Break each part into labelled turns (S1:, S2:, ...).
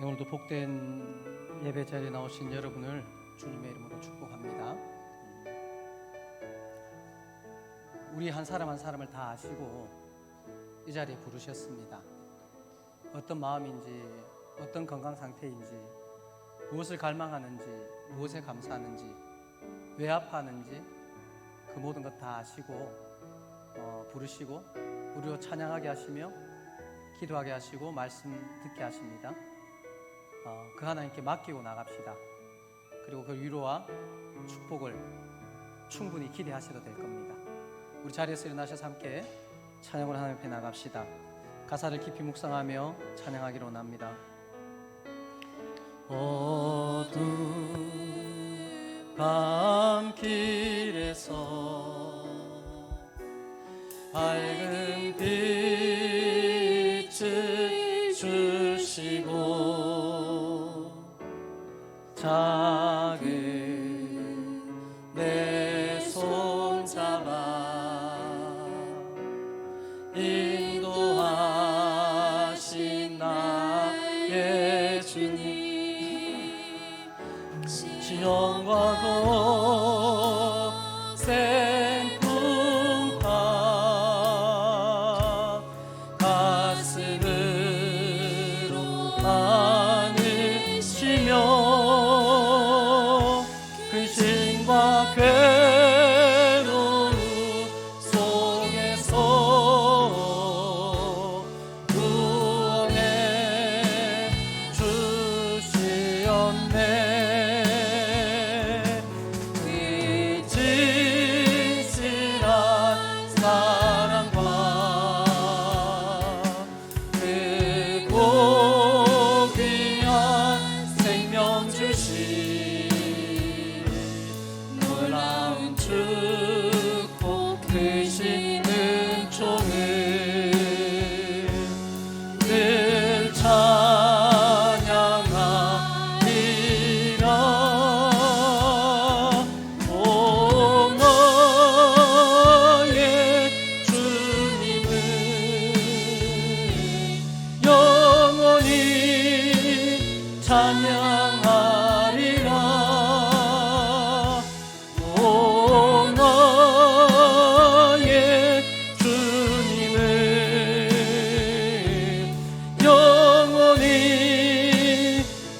S1: 오늘도 복된 예배 자리에 나오신 여러분을 주님의 이름으로 축복합니다. 우리 한 사람 한 사람을 다 아시고 이 자리에 부르셨습니다. 어떤 마음인지, 어떤 건강 상태인지, 무엇을 갈망하는지, 무엇에 감사하는지, 왜 아파하는지 그 모든 것 다 아시고 부르시고 우리로 찬양하게 하시며 기도하게 하시고 말씀 듣게 하십니다. 그 하나님께 맡기고 나갑시다. 그리고 그 위로와 축복을 충분히 기대하셔도 될 겁니다. 우리 자리에서 일어나셔서 함께 찬양으로 하나님 앞에 나갑시다. 가사를 깊이 묵상하며 찬양하기로 원합니다. 어두운 밤길에서 밝은 빛을 주시고 작은 내 손 잡아 인도하신 나의 주님, 시험과 고생 풍파 가슴으로 안으시며 근심과 괴로움 속에서 구원해 주시었네. 그 진실한 사랑과 그 고귀한 생명 주신 놀라운 축복 크신 은총을 늘 찬양하리라. 오 너의 주님을 영원히 찬양하리라. 오 너의 주님을 영원히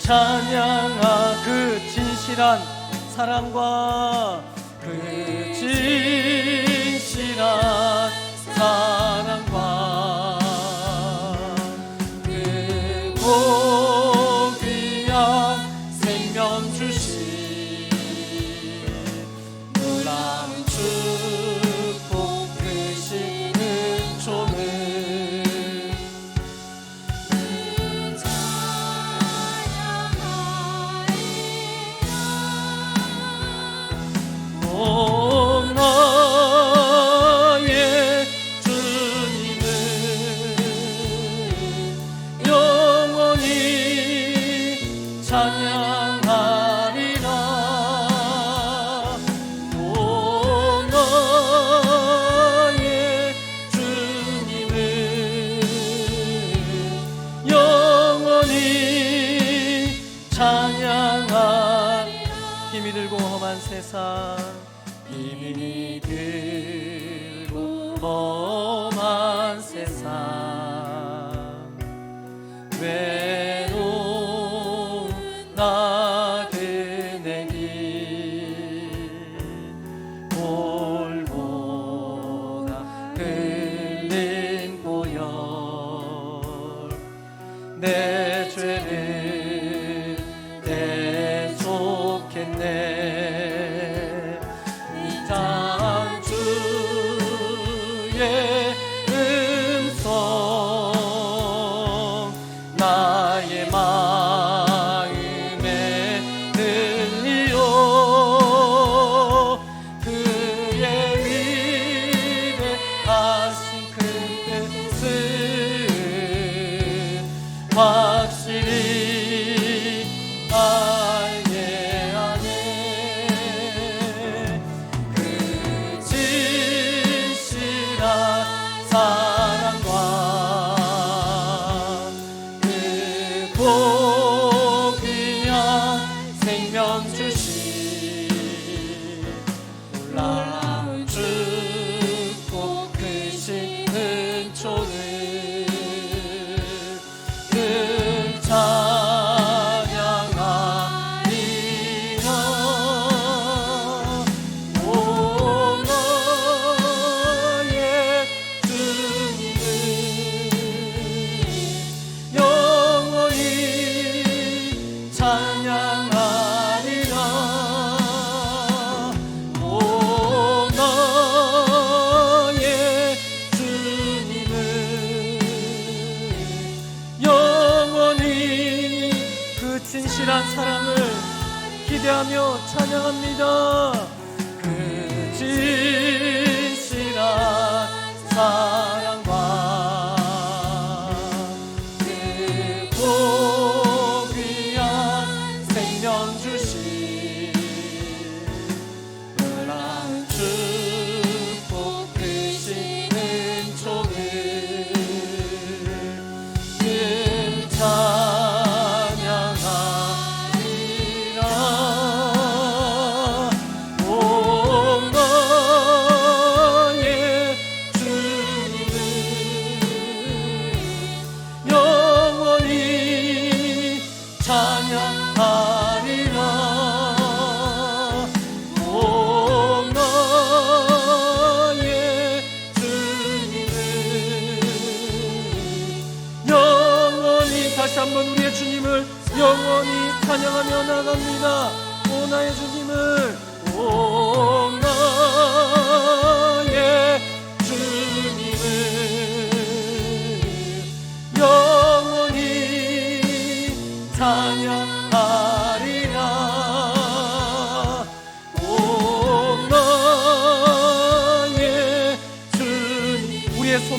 S1: 찬양하. 그 진실한 사랑과 그 진실한 사랑과 그 고귀한 생명 주신 놀라운 축복 크신 은총을 오 너의 주님을 영원히 찬양하리라. 오 너의 주님을 영원히 찬양하리라. 힘이 들고 험한 세상, 힘이 들고 험한 세상, 외로운 나 그네 길 골고다 흘린 보혈 내 죄를 대속했네. 이 땅 주의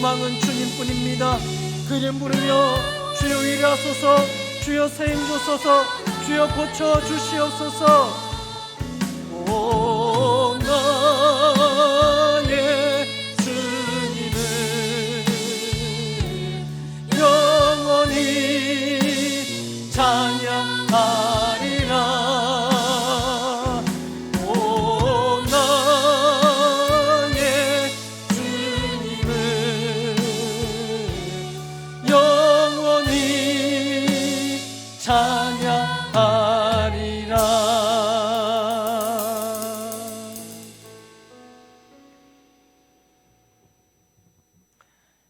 S1: 소망은 주님뿐입니다. 그 이름 부르며 주여 위로하소서, 주여 세임 주소서, 주여 고쳐 주시옵소서. 오 나의 주님을 영원히 찬양하리라. 찬양하리라.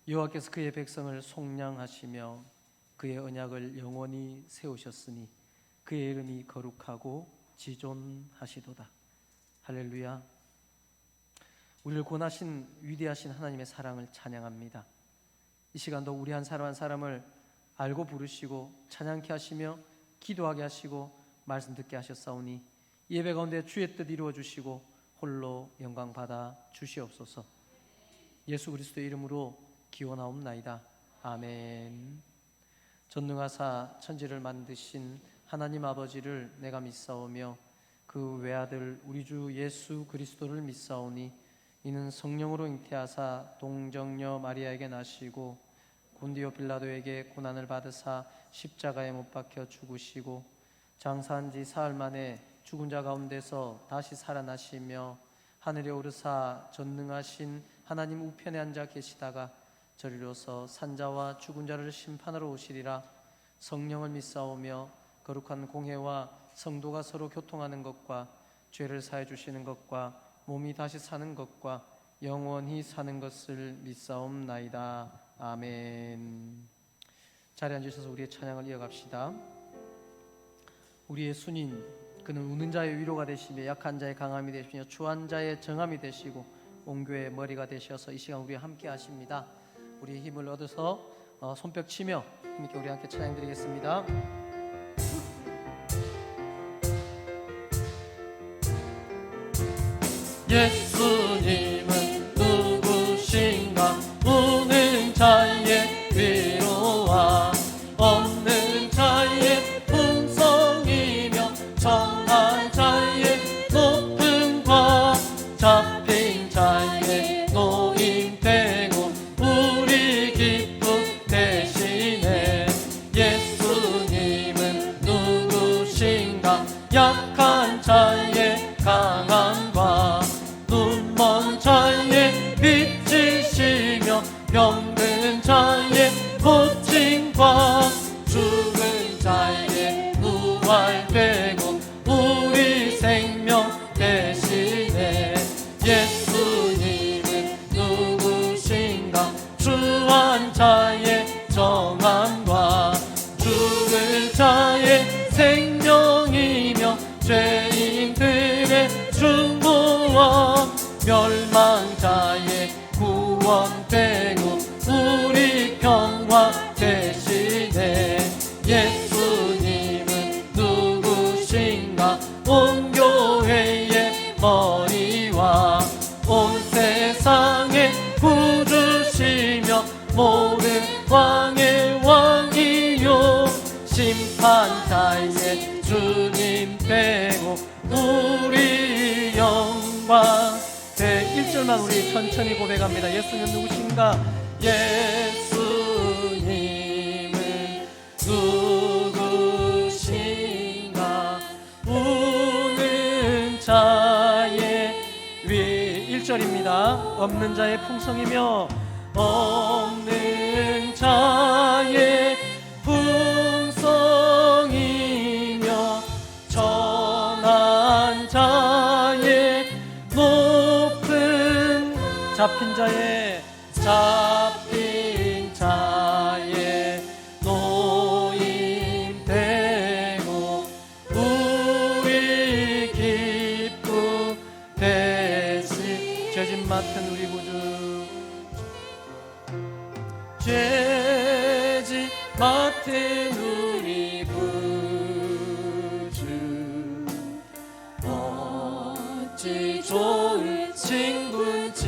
S1: 여호와께서 그의 백성을 속량하시며 그의 언약을 영원히 세우셨으니 그의 이름이 거룩하고 지존하시도다. 할렐루야. 우리를 권하신 위대하신 하나님의 사랑을 찬양합니다. 이 시간도 우리 한 사람 한 사람을 알고 부르시고 찬양케 하시며 기도하게 하시고 말씀 듣게 하셨사오니 예배 가운데 주의 뜻 이루어 주시고 홀로 영광 받아 주시옵소서. 예수 그리스도의 이름으로 기원하옵나이다. 아멘. 전능하사 천지를 만드신 하나님 아버지를 내가 믿사오며 그 외아들 우리 주 예수 그리스도를 믿사오니 이는 성령으로 잉태하사 동정녀 마리아에게 나시고 본디오 빌라도에게 고난을 받으사 십자가에 못 박혀 죽으시고 장사한 지 사흘 만에 죽은 자 가운데서 다시 살아나시며 하늘에 오르사 전능하신 하나님 우편에 앉아 계시다가 저리로서 산자와 죽은 자를 심판하러 오시리라. 성령을 믿사오며 거룩한 공회와 성도가 서로 교통하는 것과 죄를 사해 주시는 것과 몸이 다시 사는 것과 영원히 사는 것을 믿사옵나이다. 아멘. 자리에 앉으셔서 우리의 찬양을 이어갑시다. 우리의 순인 그는 우는 자의 위로가 되시며 약한 자의 강함이 되시며 추한 자의 정함이 되시고 온 교회의 머리가 되셔서 이 시간 우리와 함께 하십니다. 우리의 힘을 얻어서 손뼉 치며 힘있게 우리 함께 찬양 드리겠습니다. 예수님은 누구신가? 우는 자의 위로와 없는 자의 풍성이며 정한 자의 높음과 잡힌 자의 노임되고 우리 기쁨 대신에 예수님은 누구신가? 약한 자의 강함과 눈먼 자의 빛이시며 병든 자의 고침과 죽은 자의 부활되고 우리 생명 대신에 예수님은 누구신가? 추한 자의 정함과 죽을 자의 생명이며 죄인들의 중보와 멸망자의 구원되고 우리 평화 대신에 예수님은 누구신가? 온 교회의 머리와 온 세상의 구주시며 모든 왕의 왕이요 심판자의 주님 되고 우리 영광. 네, 1절만 우리 천천히 고백합니다. 예수님은 누구신가? 예수님은 누구신가? 우는 자의 위. 1절입니다. 없는 자의 풍성이며 없는 자의 풍성이며 전한 자의 높은 잡힌 자의 노임되고 우리 기쁨 대신 죄짐 맡은 우리 구주 죄짐 맡은 우리 구주 어찌 좋은 친구인지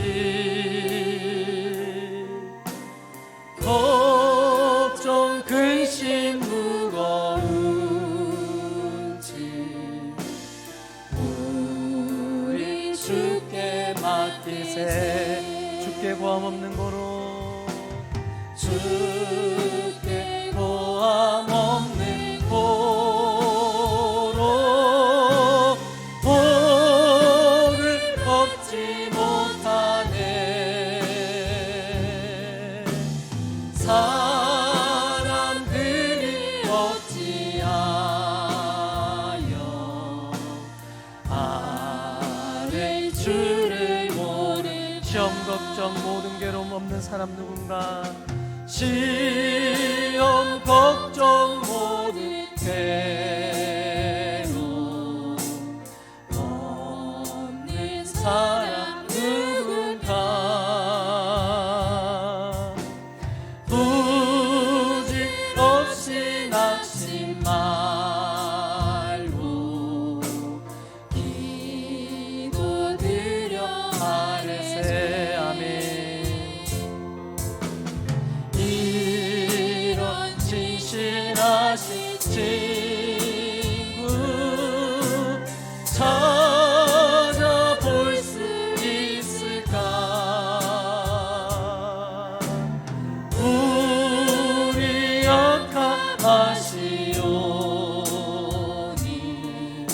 S1: 아래세 주께 고함 없는 고로 주께 고함 없는 고로 복을 얻지 못하네 사람들이 어찌하여 아래 주를 모르 시험 걱정 모든 괴로움 없는 사람 누군가 시험 걱정 모든 괴로움 없는 사람 누군가 부질없이 낙심 말고 기도드려 아래세 아멘 이런 진실하신 친구 찾아볼 수 있을까 우리 약하시오니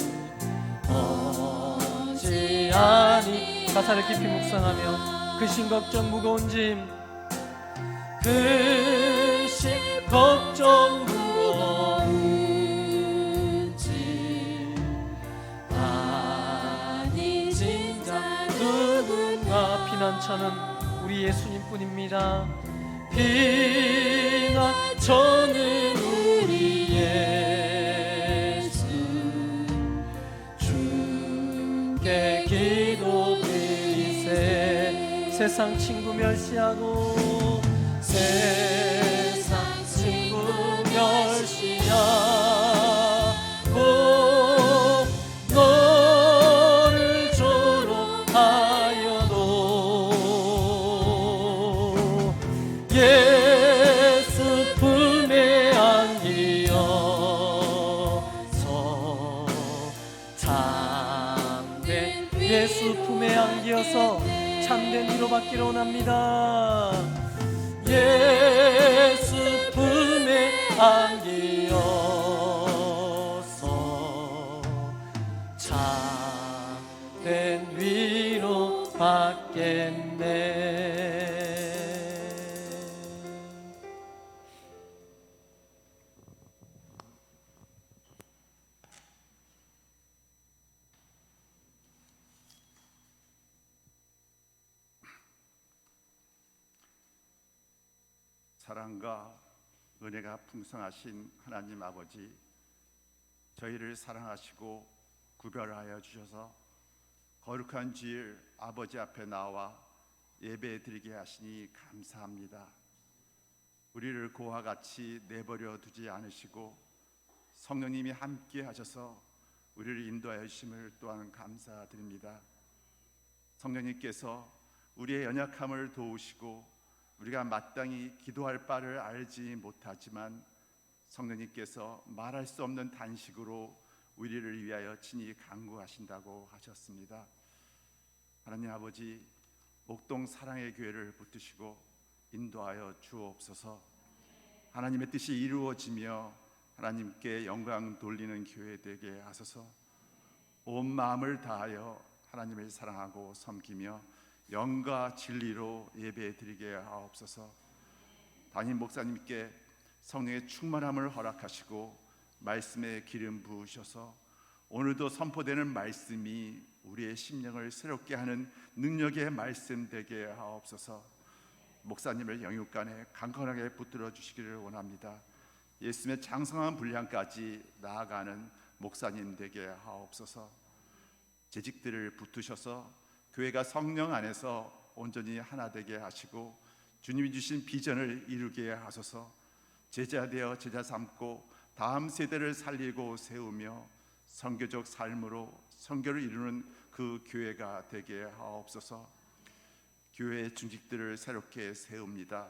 S1: 어찌하니 가사를 깊이 묵상하며 근심 걱정 무거운 짐 근심 걱정 무거운 짐 아니 진짜 누군가 피난처는 우리 예수님뿐입니다 피난처는 우리 예수 주께 기도드리세 세상 친구 멸시하고 세상 친구 멸시하고 너를 졸업하여도 예수 품에 안기어서 참된 예수 품에 안기어서 참된 위로받기를 원합니다 예수 품에 안기어서 참된 위로 받겠네
S2: 사랑과 은혜가 풍성하신 하나님 아버지 저희를 사랑하시고 구별하여 주셔서 거룩한 주일 아버지 앞에 나와 예배 드리게 하시니 감사합니다 우리를 고와 같이 내버려 두지 않으시고 성령님이 함께 하셔서 우리를 인도하여 주심을 또한 감사드립니다 성령님께서 우리의 연약함을 도우시고 우리가 마땅히 기도할 바를 알지 못하지만 성령님께서 말할 수 없는 단식으로 우리를 위하여 친히 간구하신다고 하셨습니다. 하나님 아버지 목동 사랑의 교회를 붙드시고 인도하여 주옵소서. 하나님의 뜻이 이루어지며 하나님께 영광 돌리는 교회 되게 하소서. 온 마음을 다하여 하나님을 사랑하고 섬기며 영과 진리로 예배드리게 하옵소서. 담임 목사님께 성령의 충만함을 허락하시고 말씀에 기름 부으셔서 오늘도 선포되는 말씀이 우리의 심령을 새롭게 하는 능력의 말씀 되게 하옵소서. 목사님을 영육간에 강건하게 붙들어 주시기를 원합니다. 예수님의 장성한 분량까지 나아가는 목사님 되게 하옵소서. 재직들을 붙으셔서 교회가 성령 안에서 온전히 하나 되게 하시고 주님이 주신 비전을 이루게 하소서. 제자 되어 제자 삼고 다음 세대를 살리고 세우며 선교적 삶으로 선교를 이루는 그 교회가 되게 하옵소서. 교회의 중직들을 새롭게 세웁니다.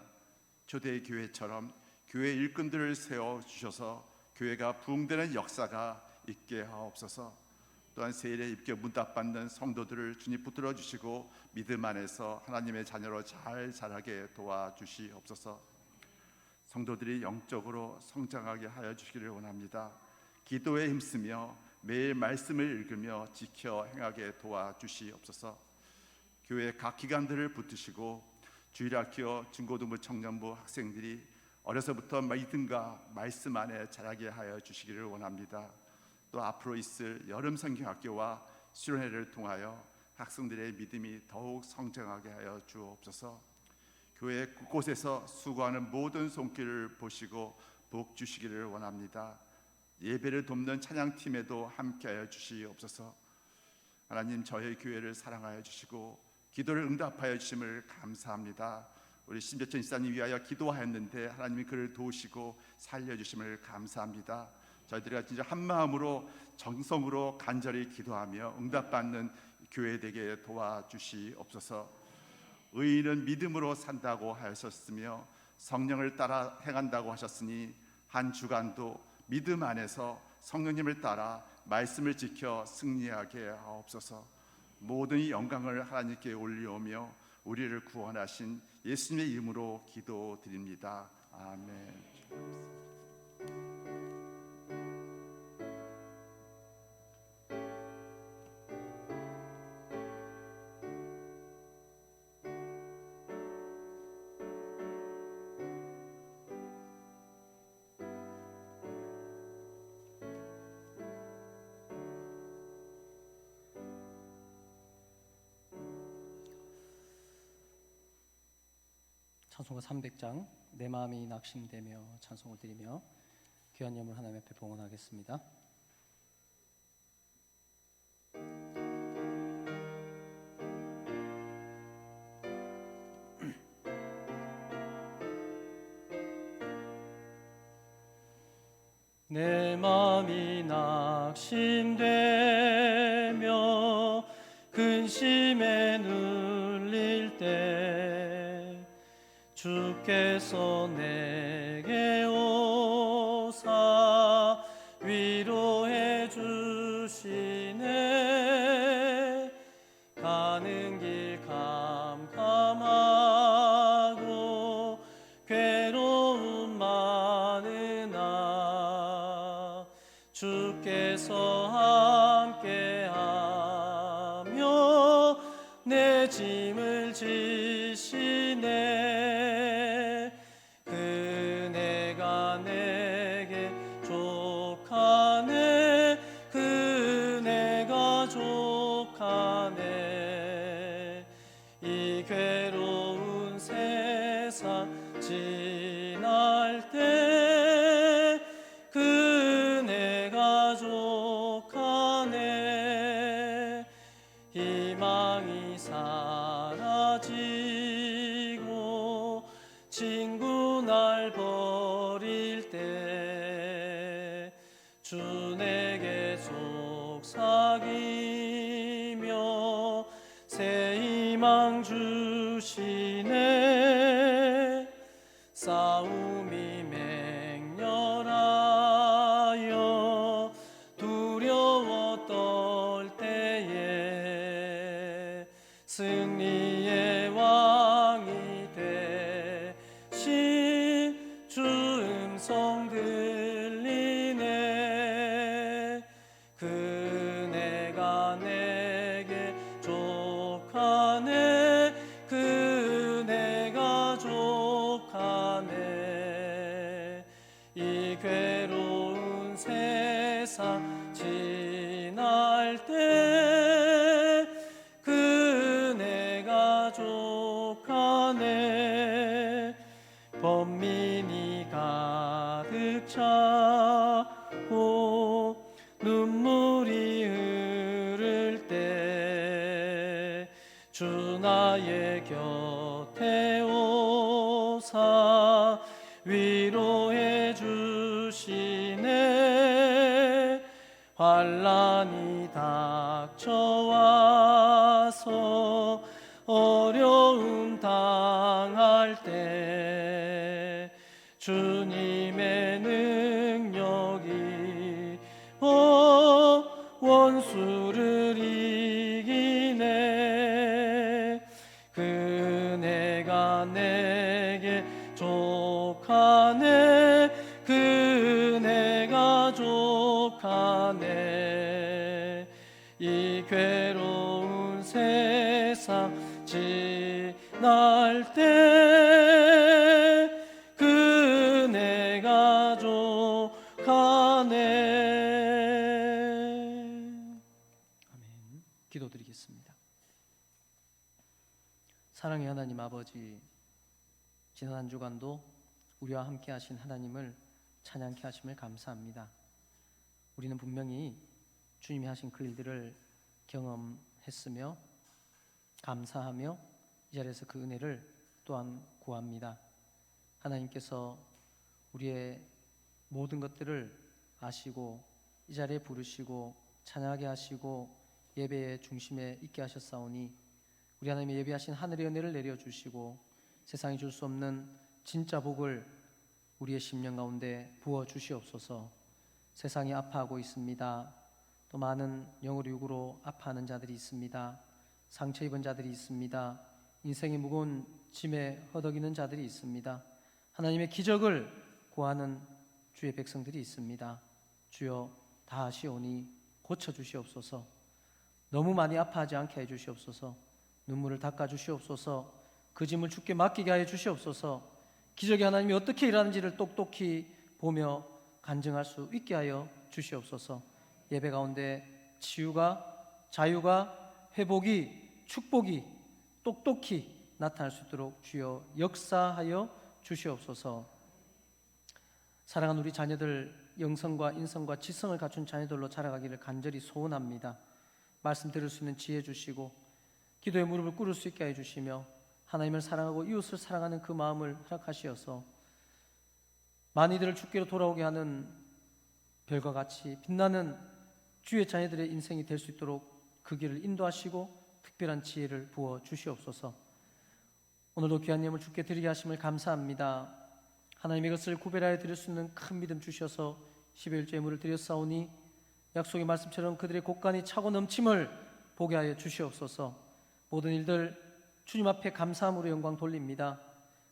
S2: 초대교회처럼 교회 일꾼들을 세워주셔서 교회가 부흥되는 역사가 있게 하옵소서. 또한 세일에 입게 문답받는 성도들을 주님 붙들어 주시고 믿음 안에서 하나님의 자녀로 잘 자라게 도와주시옵소서. 성도들이 영적으로 성장하게 하여 주시기를 원합니다. 기도에 힘쓰며 매일 말씀을 읽으며 지켜 행하게 도와주시옵소서. 교회 각 기관들을 붙드시고 주일학교, 중고등부, 청년부 학생들이 어려서부터 믿음과 말씀 안에 자라게 하여 주시기를 원합니다. 또 앞으로 있을 여름 성경학교와 수련회를 통하여 학생들의 믿음이 더욱 성장하게 하여 주옵소서. 교회 곳곳에서 수고하는 모든 손길을 보시고 복 주시기를 원합니다. 예배를 돕는 찬양팀에도 함께하여 주시옵소서. 하나님, 저희 교회를 사랑하여 주시고 기도를 응답하여 주심을 감사합니다. 우리 신재천 집사님 위하여 기도하였는데 하나님이 그를 도우시고 살려주심을 감사합니다. 저희들이 진짜 한 마음으로 정성으로 간절히 기도하며 응답받는 교회 되게 도와주시옵소서. 의인은 믿음으로 산다고 하셨으며 성령을 따라 행한다고 하셨으니 한 주간도 믿음 안에서 성령님을 따라 말씀을 지켜 승리하게 하옵소서. 모든 영광을 하나님께 올리오며 우리를 구원하신 예수님의 이름으로 기도드립니다. 아멘.
S1: 찬송가 300장 내 마음이 낙심되며 찬송을 드리며 귀한 예물 하나님 앞에 봉헌하겠습니다. 내 마음이 낙심되며 근심에 눌릴 때 주께서 내게 오사 위로해 주시네. 가는 길 캄캄하고 괴로움 많으나 주께서 함께하며 내 짐을 지시네. 그네가 내게 족하네. 그네가 족하네. 이 괴로운 세상 지날 때 그네가 족하네. 희망이 사라지고 친구 날 버릴 때 주 내게 속삭이며 새 희망 주시네. 싸움이 맹렬하여 두려워 떨 때에 승리의 왕이 되신 주 음성 들리네. 그네가 내게 족하네. 그네가 족하네. 이 괴로운 세상 지날 때 그네가 족하네. 번민이 가득 차고 눈물이 흐를 때 주 나의 곁에 오사 위로해 주시네. 환난이 닥쳐와서 어려움 당할 때 주님의 능력이 원수를 은혜가 내게 족하네 그 은혜가 족하네 이 괴로운 세상 지날 때 그 은혜가 족하네. 아멘. 기도드리겠습니다. 사랑의 하나님 아버지, 지난 한 주간도 우리와 함께 하신 하나님을 찬양케 하심을 감사합니다. 우리는 분명히 주님이 하신 그 일들을 경험했으며 감사하며 이 자리에서 그 은혜를 또한 구합니다. 하나님께서 우리의 모든 것들을 아시고 이 자리에 부르시고 찬양하게 하시고 예배의 중심에 있게 하셨사오니 우리 하나님의 예배하신 하늘의 은혜를 내려주시고 세상이 줄 수 없는 진짜 복을 우리의 심령 가운데 부어 주시옵소서. 세상이 아파하고 있습니다. 또 많은 영으로 육으로 아파하는 자들이 있습니다. 상처 입은 자들이 있습니다. 인생의 무거운 짐에 허덕이는 자들이 있습니다. 하나님의 기적을 구하는 주의 백성들이 있습니다. 주여 다 하시오니 고쳐주시옵소서. 너무 많이 아파하지 않게 해주시옵소서. 눈물을 닦아주시옵소서. 그 짐을 주께 맡기게 하여 주시옵소서. 기적의 하나님이 어떻게 일하는지를 똑똑히 보며 간증할 수 있게 하여 주시옵소서. 예배 가운데 치유가, 자유가, 회복이, 축복이 똑똑히 나타날 수 있도록 주여 역사하여 주시옵소서. 사랑하는 우리 자녀들 영성과 인성과 지성을 갖춘 자녀들로 자라가기를 간절히 소원합니다. 말씀 들을 수 있는 지혜 주시고 기도의 무릎을 꿇을 수 있게 해주시며 하나님을 사랑하고 이웃을 사랑하는 그 마음을 허락하시어서 많이들을 주께로 돌아오게 하는 별과 같이 빛나는 주의 자녀들의 인생이 될 수 있도록 그 길을 인도하시고 특별한 지혜를 부어 주시옵소서. 오늘도 귀한 예물 주께 드리게 하심을 감사합니다. 하나님의 것을 구별하여 드릴 수 있는 큰 믿음 주셔서 12일째 예물을 드렸사오니 약속의 말씀처럼 그들의 곳간이 차고 넘침을 보게 하여 주시옵소서. 모든 일들 주님 앞에 감사함으로 영광 돌립니다.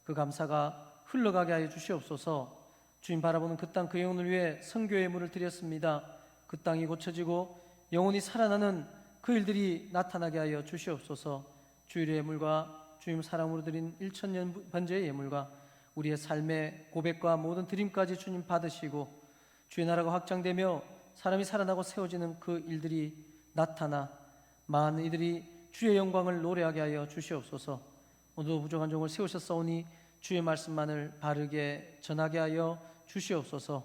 S1: 그 감사가 흘러가게 하여 주시옵소서. 주님 바라보는 그 땅 그 영혼을 위해 선교의 예물을 드렸습니다. 그 땅이 고쳐지고 영혼이 살아나는 그 일들이 나타나게 하여 주시옵소서. 주일의 예물과 주님 사랑으로 드린 1000년 번제의 예물과 우리의 삶의 고백과 모든 드림까지 주님 받으시고 주의 나라가 확장되며 사람이 살아나고 세워지는 그 일들이 나타나 많은 이들이 주의 영광을 노래하게 하여 주시옵소서. 오늘도 부족한 종을 세우셨사오니 주의 말씀만을 바르게 전하게 하여 주시옵소서.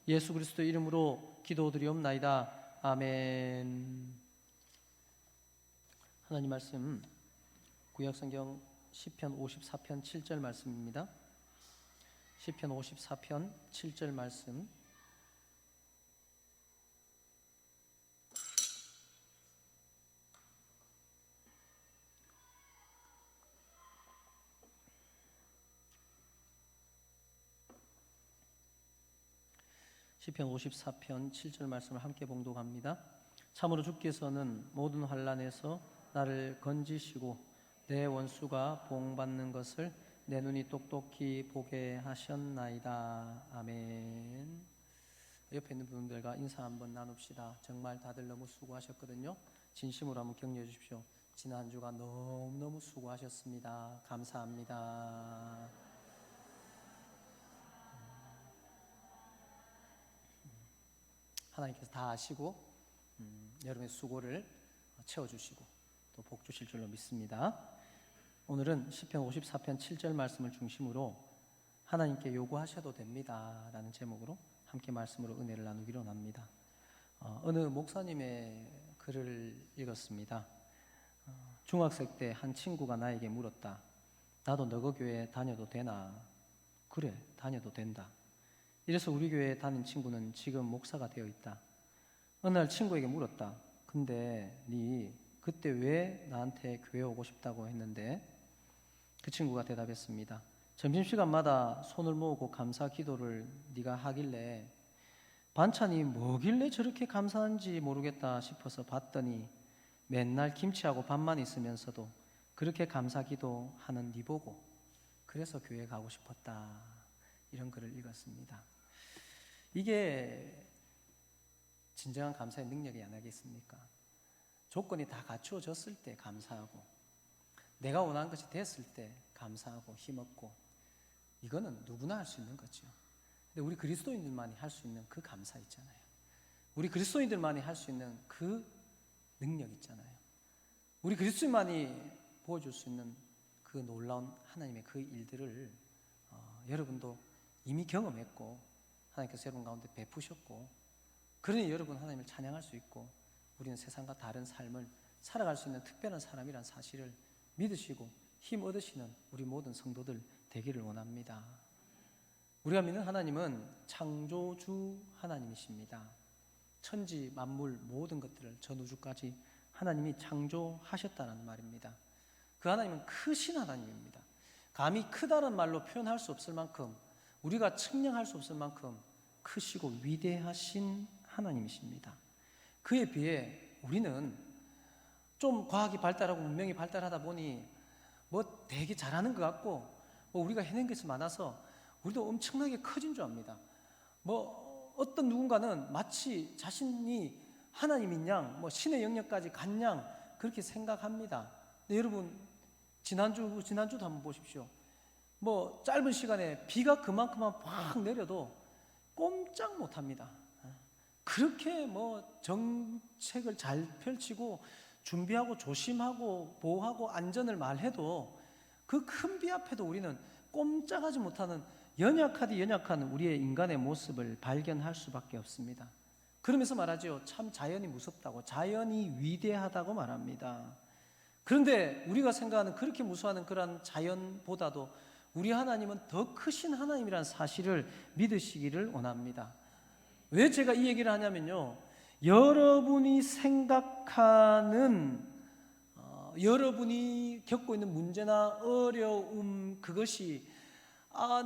S1: 예수 그리스도 이름으로 기도드리옵나이다. 아멘. 하나님 말씀 구약성경 시편 54편 7절 말씀입니다. 시편 54편 7절 말씀. 시편 54편 7절 말씀을 함께 봉독합니다. 참으로 주께서는 모든 환난에서 나를 건지시고 내 원수가 봉받는 것을 내 눈이 똑똑히 보게 하셨나이다. 아멘. 옆에 있는 분들과 인사 한번 나눕시다. 정말 다들 너무 수고하셨거든요. 진심으로 한번 격려해 주십시오. 지난 한 주가 너무너무 수고하셨습니다. 감사합니다. 하나님께서 다 아시고 여러분의 수고를 채워주시고 또 복 주실 줄로 믿습니다. 오늘은 시편 54편 7절 말씀을 중심으로 하나님께 요구하셔도 됩니다 라는 제목으로 함께 말씀으로 은혜를 나누기로 합니다. 어느 목사님의 글을 읽었습니다. 중학생 때 한 친구가 나에게 물었다. 나도 너희 교회 다녀도 되나? 그래, 다녀도 된다. 이래서 우리 교회에 다닌 친구는 지금 목사가 되어 있다. 어느 날 친구에게 물었다. 근데 네 그때 왜 나한테 교회 오고 싶다고 했는데? 그 친구가 대답했습니다. 점심시간마다 손을 모으고 감사 기도를 네가 하길래 반찬이 뭐길래 저렇게 감사한지 모르겠다 싶어서 봤더니 맨날 김치하고 밥만 있으면서도 그렇게 감사기도 하는 네 보고 그래서 교회 가고 싶었다, 이런 글을 읽었습니다. 이게 진정한 감사의 능력이 아니겠습니까? 조건이 다 갖추어졌을 때 감사하고, 내가 원하는 것이 됐을 때 감사하고 힘없고, 이거는 누구나 할 수 있는 거죠. 근데 우리 그리스도인들만이 할 수 있는 그 감사 있잖아요. 우리 그리스도인들만이 할 수 있는 그 능력 있잖아요. 우리 그리스도인만이 보여줄 수 있는 그 놀라운 하나님의 그 일들을 여러분도 이미 경험했고 하나님께서 여러분 가운데 베푸셨고, 그러니 여러분 하나님을 찬양할 수 있고 우리는 세상과 다른 삶을 살아갈 수 있는 특별한 사람이란 사실을 믿으시고 힘 얻으시는 우리 모든 성도들 되기를 원합니다. 우리가 믿는 하나님은 창조주 하나님이십니다. 천지 만물 모든 것들을 전 우주까지 하나님이 창조하셨다는 말입니다. 그 하나님은 크신 하나님입니다. 감히 크다는 말로 표현할 수 없을 만큼, 우리가 측량할 수 없을 만큼 크시고 위대하신 하나님이십니다. 그에 비해 우리는 좀 과학이 발달하고 문명이 발달하다 보니 뭐 되게 잘하는 것 같고 뭐 우리가 해낸 것이 많아서 우리도 엄청나게 커진 줄 압니다. 뭐 어떤 누군가는 마치 자신이 하나님인 양, 뭐 신의 영역까지 간 양 그렇게 생각합니다. 근데 여러분 지난주도 한번 보십시오. 뭐 짧은 시간에 비가 그만큼만 팍 내려도 꼼짝 못합니다. 그렇게 뭐 정책을 잘 펼치고 준비하고 조심하고 보호하고 안전을 말해도 그 큰 비 앞에도 우리는 꼼짝하지 못하는 연약한 우리의 인간의 모습을 발견할 수밖에 없습니다. 그러면서 말하죠. 참 자연이 무섭다고, 자연이 위대하다고 말합니다. 그런데 우리가 생각하는 그렇게 무서워하는 그런 자연보다도 우리 하나님은 더 크신 하나님이라는 사실을 믿으시기를 원합니다. 왜 제가 이 얘기를 하냐면요, 여러분이 생각하는 여러분이 겪고 있는 문제나 어려움, 그것이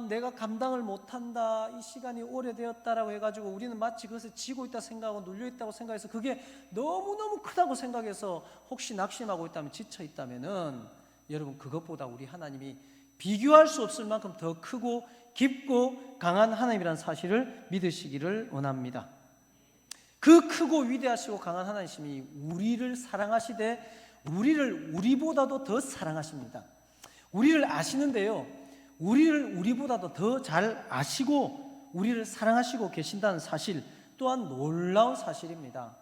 S1: 내가 감당을 못한다, 이 시간이 오래되었다라고 해가지고 우리는 마치 그것에 지고 있다 생각하고 눌려있다고 생각해서 그게 너무너무 크다고 생각해서 혹시 낙심하고 있다면, 지쳐 있다면은 여러분, 그것보다 우리 하나님이 비교할 수 없을 만큼 더 크고 깊고 강한 하나님이라는 사실을 믿으시기를 원합니다. 그 크고 위대하시고 강한 하나님이 우리를 사랑하시되 우리를 우리보다도 더 사랑하십니다. 우리를 아시는데요, 우리를 우리보다도 더 잘 아시고 우리를 사랑하시고 계신다는 사실 또한 놀라운 사실입니다.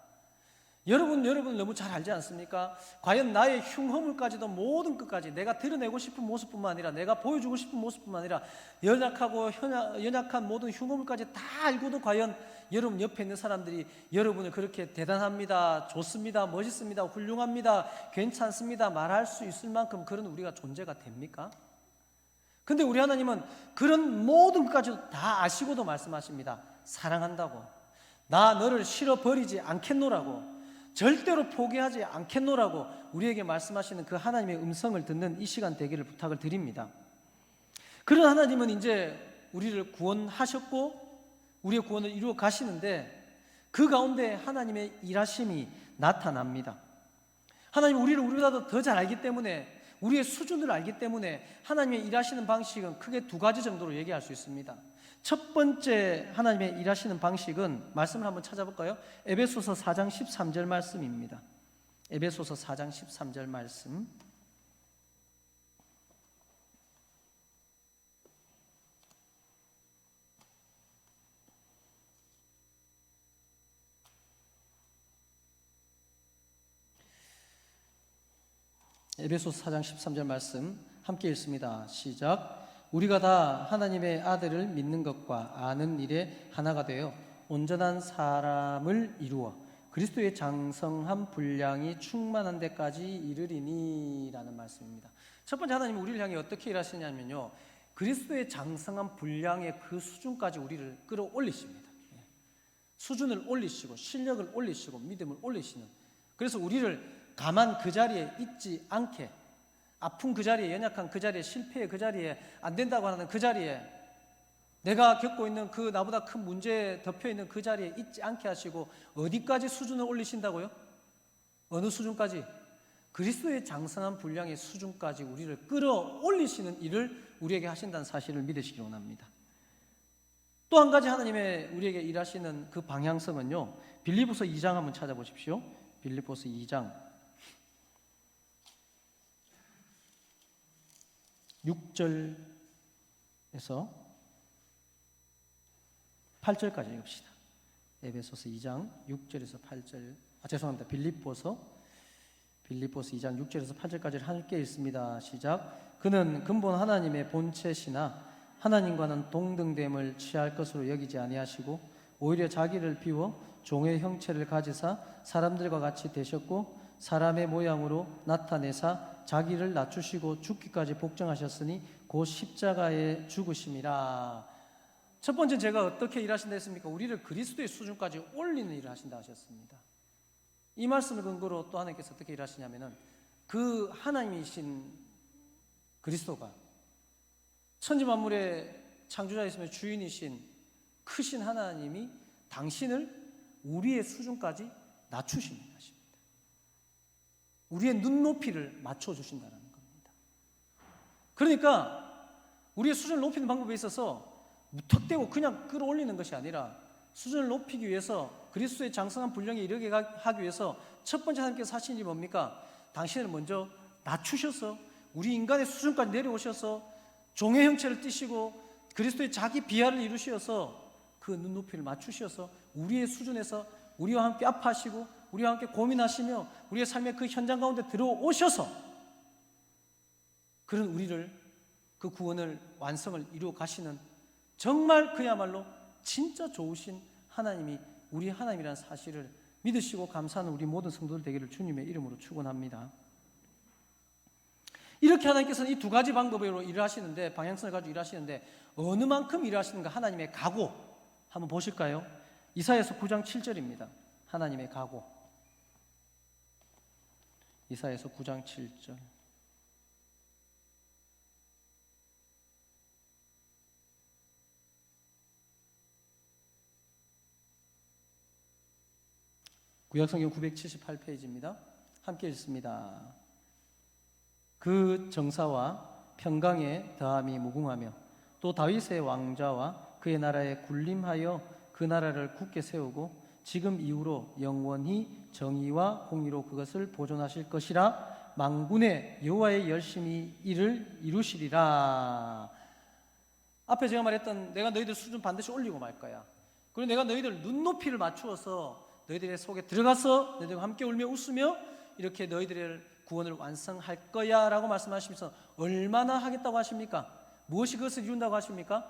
S1: 여러분을 너무 잘 알지 않습니까? 과연 나의 흉허물까지도 모든 것까지 내가 드러내고 싶은 모습뿐만 아니라 내가 보여주고 싶은 모습뿐만 아니라 연약한 모든 흉허물까지 다 알고도 과연 여러분 옆에 있는 사람들이 여러분을 그렇게 대단합니다, 좋습니다, 멋있습니다, 훌륭합니다, 괜찮습니다 말할 수 있을 만큼 그런 우리가 존재가 됩니까? 근데 우리 하나님은 그런 모든 것까지도 다 아시고도 말씀하십니다. 사랑한다고, 나 너를 싫어버리지 않겠노라고, 절대로 포기하지 않겠노라고 우리에게 말씀하시는 그 하나님의 음성을 듣는 이 시간 되기를 부탁을 드립니다. 그런 하나님은 이제 우리를 구원하셨고 우리의 구원을 이루어 가시는데 그 가운데 하나님의 일하심이 나타납니다. 하나님은 우리를 우리보다 더 잘 알기 때문에, 우리의 수준을 알기 때문에 하나님의 일하시는 방식은 크게 두 가지 정도로 얘기할 수 있습니다. 첫 번째 하나님의 일하시는 방식은, 말씀을 한번 찾아볼까요? 에베소서 4장 13절 말씀입니다. 에베소서 4장 13절 말씀. 에베소서 4장 13절 말씀 함께 읽습니다. 시작. 우리가 다 하나님의 아들을 믿는 것과 아는 일에 하나가 되어 온전한 사람을 이루어 그리스도의 장성한 분량이 충만한 데까지 이르리니 라는 말씀입니다. 첫 번째, 하나님은 우리를 향해 어떻게 일하시냐면요, 그리스도의 장성한 분량의 그 수준까지 우리를 끌어올리십니다. 수준을 올리시고 실력을 올리시고 믿음을 올리시는, 그래서 우리를 가만 그 자리에 있지 않게, 아픈 그 자리에, 연약한 그 자리에, 실패의 그 자리에, 안 된다고 하는 그 자리에, 내가 겪고 있는 그 나보다 큰 문제에 덮여있는 그 자리에 있지 않게 하시고 어디까지 수준을 올리신다고요? 어느 수준까지? 그리스도의 장성한 분량의 수준까지 우리를 끌어올리시는 일을 우리에게 하신다는 사실을 믿으시기 원합니다. 또 한 가지 하나님의 우리에게 일하시는 그 방향성은요, 빌립보서 2장 한번 찾아보십시오. 빌립보서 2장 6절에서 8절까지 읽읍시다. 에베소서 2장 6절에서 8절, 죄송합니다. 빌립보서 2장 6절에서 8절까지를 함께 읽습니다. 시작. 그는 근본 하나님의 본체시나 하나님과는 동등됨을 취할 것으로 여기지 아니하시고 오히려 자기를 비워 종의 형체를 가지사 사람들과 같이 되셨고 사람의 모양으로 나타내사 자기를 낮추시고 죽기까지 복종하셨으니 곧 십자가에 죽으심이라. 첫 번째, 제가 어떻게 일하신다 했습니까? 우리를 그리스도의 수준까지 올리는 일을 하신다 하셨습니다. 이 말씀을 근거로 또 하나님께서 어떻게 일하시냐면은, 그 하나님이신 그리스도가 천지만물의 창조자이시며 주인이신 크신 하나님이 당신을 우리의 수준까지 낮추시는 것입니다. 우리의 눈높이를 맞춰주신다는 겁니다. 그러니까 우리의 수준을 높이는 방법에 있어서 무턱대고 그냥 끌어올리는 것이 아니라, 수준을 높이기 위해서 그리스도의 장성한 분량에 이르게 하기 위해서 첫 번째 하나님께서 하신 일이 뭡니까? 당신을 먼저 낮추셔서 우리 인간의 수준까지 내려오셔서 종의 형체를 띠시고 그리스도의 자기 비하를 이루셔서 그 눈높이를 맞추셔서 우리의 수준에서 우리와 함께 아파하시고 우리와 함께 고민하시며 우리의 삶의 그 현장 가운데 들어오셔서 그런 우리를, 그 구원을, 완성을 이루어 가시는, 정말 그야말로 진짜 좋으신 하나님이 우리 하나님이라는 사실을 믿으시고 감사하는 우리 모든 성도들 되기를 주님의 이름으로 축원합니다. 이렇게 하나님께서는 이 두 가지 방법으로 일을 하시는데, 방향성을 가지고 일하시는데, 어느 만큼 일하시는가? 하나님의 각오 한번 보실까요? 이사야서 9장 7절입니다. 하나님의 각오. 이사야서 9장 7절. 구약성경 978페이지입니다. 함께 읽습니다. 그 정사와 평강에 더함이 무궁하며 또 다윗의 왕자와 그의 나라에 군림하여 그 나라를 굳게 세우고 지금 이후로 영원히 정의와 공의로 그것을 보존하실 것이라. 만군의 여호와의 열심히 이를 이루시리라. 앞에 제가 말했던, 내가 너희들 수준 반드시 올리고 말 거야. 그리고 내가 너희들 눈높이를 맞추어서 너희들의 속에 들어가서 너희들과 함께 울며 웃으며 이렇게 너희들의 구원을 완성할 거야 라고 말씀하시면서 얼마나 하겠다고 하십니까? 무엇이 그것을 이룬다고 하십니까?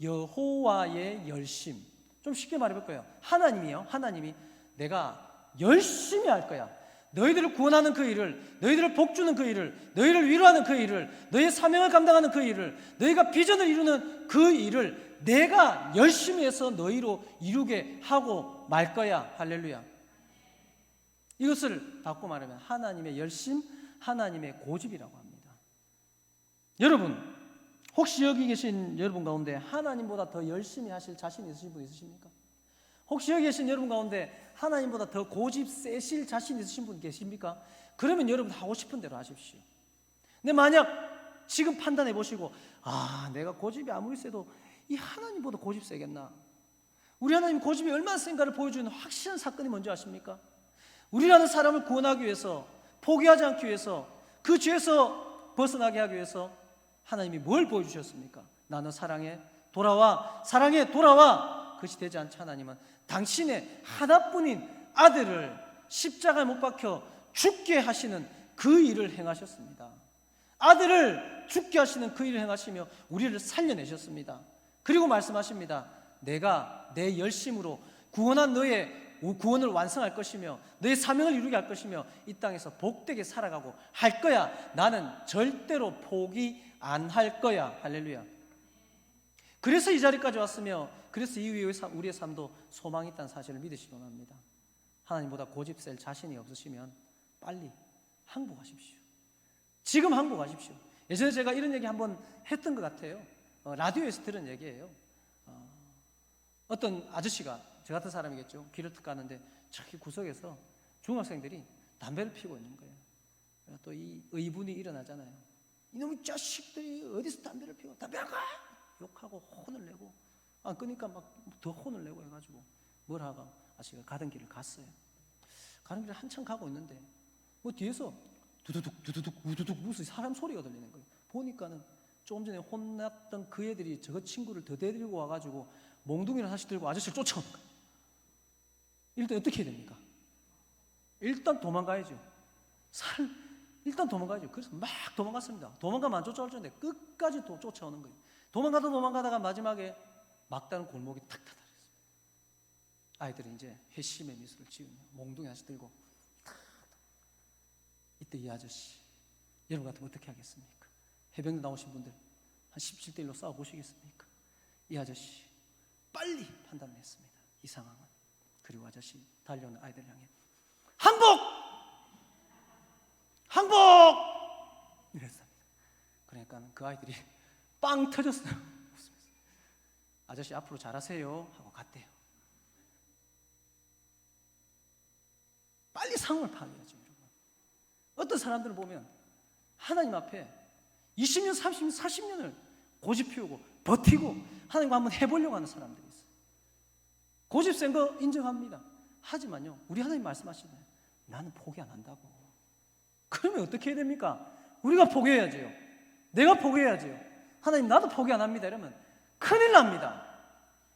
S1: 여호와의 열심. 좀 쉽게 말해볼 거예요. 하나님이요, 하나님이 내가 열심히 할 거야. 너희들을 구원하는 그 일을, 너희들을 복주는 그 일을, 너희를 위로하는 그 일을, 너희의 사명을 감당하는 그 일을, 너희가 비전을 이루는 그 일을 내가 열심히 해서 너희로 이루게 하고 말 거야. 할렐루야. 이것을 바꿔 말하면 하나님의 열심, 하나님의 고집이라고 합니다. 여러분, 혹시 여기 계신 여러분 가운데 하나님보다 더 열심히 하실 자신 있으신 분 있으십니까? 혹시 여기 계신 여러분 가운데 하나님보다 더 고집 세실 자신 있으신 분 계십니까? 그러면 여러분 하고 싶은 대로 하십시오. 근데 만약 지금 판단해 보시고, 내가 고집이 아무리 세도 이 하나님보다 고집 세겠나? 우리 하나님 고집이 얼마나 센가를 보여주는 확실한 사건이 뭔지 아십니까? 우리라는 사람을 구원하기 위해서, 포기하지 않기 위해서, 그 죄에서 벗어나게 하기 위해서 하나님이 뭘 보여주셨습니까? 나는 사랑해, 돌아와, 사랑해, 돌아와. 그것이 되지 않지 하나님은 당신의 하나뿐인 아들을 십자가에 못 박혀 죽게 하시는 그 일을 행하셨습니다. 아들을 죽게 하시는 그 일을 행하시며 우리를 살려내셨습니다. 그리고 말씀하십니다. 내가 내 열심으로 구원한 너의 구원을 완성할 것이며 너의 사명을 이루게 할 것이며 이 땅에서 복되게 살아가고 할 거야. 나는 절대로 포기 안 할 거야. 할렐루야. 그래서 이 자리까지 왔으며, 그래서 이후에 우리의 삶도 소망이 있다는 사실을 믿으시기 원합니다. 하나님보다 고집 셀 자신이 없으시면 빨리 항복하십시오. 지금 항복하십시오. 예전에 제가 이런 얘기 한번 했던 것 같아요. 라디오에서 들은 얘기예요. 어떤 아저씨가, 저 같은 사람이겠죠, 길을 탁 가는데 저기 구석에서 중학생들이 담배를 피우고 있는 거예요. 또 이 의분이 일어나잖아요. 이놈의 자식들이 어디서 담배를 피워? 담배 안 가! 욕하고 혼을 내고, 안 끄니까 막 더 혼을 내고 해가지고 뭘 하가? 아저씨가 가던 길을 갔어요. 가는 길을 한참 가고 있는데 뭐 뒤에서 두두둑 두두둑 우두둑 무슨 사람 소리가 들리는 거예요. 보니까는 조금 전에 혼났던 그 애들이 저 친구를 더 데리고 와가지고 몽둥이를 하나씩 들고 아저씨를 쫓아오는 거예요. 일단 어떻게 해야 됩니까? 일단 도망가야죠. 일단 도망가야죠. 그래서 막 도망갔습니다. 도망가면 안 쫓아올 줄 알았는데 끝까지 또 쫓아오는 거예요. 도망가다가 마지막에 막다른 골목이 탁 타달했어요. 아이들은 이제 회심의 미소를 지으며 몽둥이 하나씩 들고 이때 이 아저씨, 여러분 같으면 어떻게 하겠습니까? 해병대 나오신 분들 한 17대1로 싸워보시겠습니까? 이 아저씨 빨리 판단을 했습니다. 이 상황은. 그리고 아저씨 달려오는 아이들 향해 항복! 항복! 이랬습니다. 그러니까 그 아이들이 빵 터졌어요. 아저씨 앞으로 잘하세요 하고 갔대요. 빨리 상황을 파악해야죠, 여러분. 어떤 사람들을 보면 하나님 앞에 20년, 30년, 40년을 고집 피우고 버티고 하나님과 한번 해보려고 하는 사람들이 있어요. 고집 센 거 인정합니다. 하지만요, 우리 하나님 말씀하시잖아요. 나는 포기 안 한다고. 그러면 어떻게 해야 됩니까? 우리가 포기해야지요. 내가 포기해야지요. 하나님 나도 포기 안 합니다. 이러면 큰일 납니다.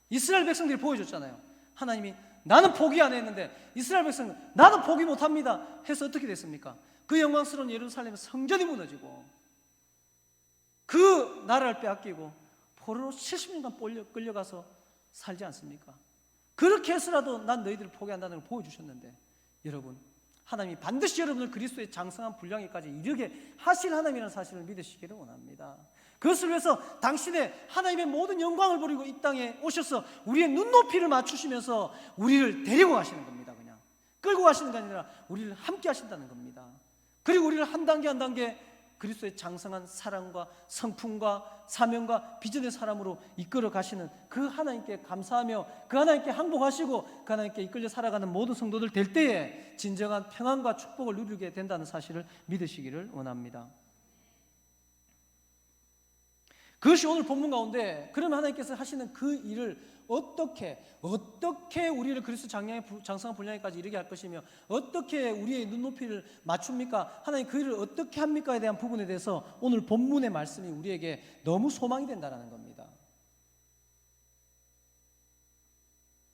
S1: 이스라엘 백성들이 보여줬잖아요. 하나님이 나는 포기 안 했는데 이스라엘 백성은 나도 포기 못 합니다 해서 어떻게 됐습니까? 그 영광스러운 예루살렘 성전이 무너지고 그 나라를 빼앗기고 포로로 70년간 끌려가서 살지 않습니까? 그렇게 해서라도 난 너희들을 포기한다는 걸 보여주셨는데, 여러분 하나님이 반드시 여러분을 그리스도의 장성한 분량에까지 이르게 하실 하나님이라는 사실을 믿으시기를 원합니다. 그것을 위해서 당신의 하나님의 모든 영광을 버리고 이 땅에 오셔서 우리의 눈높이를 맞추시면서 우리를 데리고 가시는 겁니다. 그냥 끌고 가시는 게 아니라 우리를 함께 하신다는 겁니다. 그리고 우리를 한 단계 한 단계 그리스도의 장성한 사랑과 성품과 사명과 비전의 사람으로 이끌어 가시는 그 하나님께 감사하며 그 하나님께 항복하시고 그 하나님께 이끌려 살아가는 모든 성도들 될 때에 진정한 평안과 축복을 누리게 된다는 사실을 믿으시기를 원합니다. 그것이 오늘 본문 가운데, 그러면 하나님께서 하시는 그 일을 어떻게 우리를 그리스도 장성한 분량에까지 이르게 할 것이며 어떻게 우리의 눈높이를 맞춥니까? 하나님 그 일을 어떻게 합니까에 대한 부분에 대해서 오늘 본문의 말씀이 우리에게 너무 소망이 된다는 겁니다.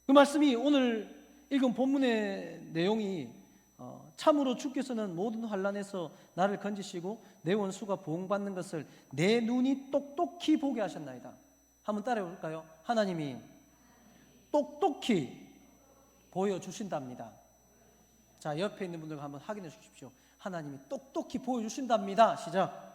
S1: 그 말씀이 오늘 읽은 본문의 내용이 참으로 주께서는 모든 환난에서 나를 건지시고 내 원수가 보응받는 것을 내 눈이 똑똑히 보게 하셨나이다. 한번 따라해 볼까요? 하나님이 똑똑히 보여주신답니다. 자, 옆에 있는 분들과 한번 확인해 주십시오. 하나님이 똑똑히 보여주신답니다. 시작.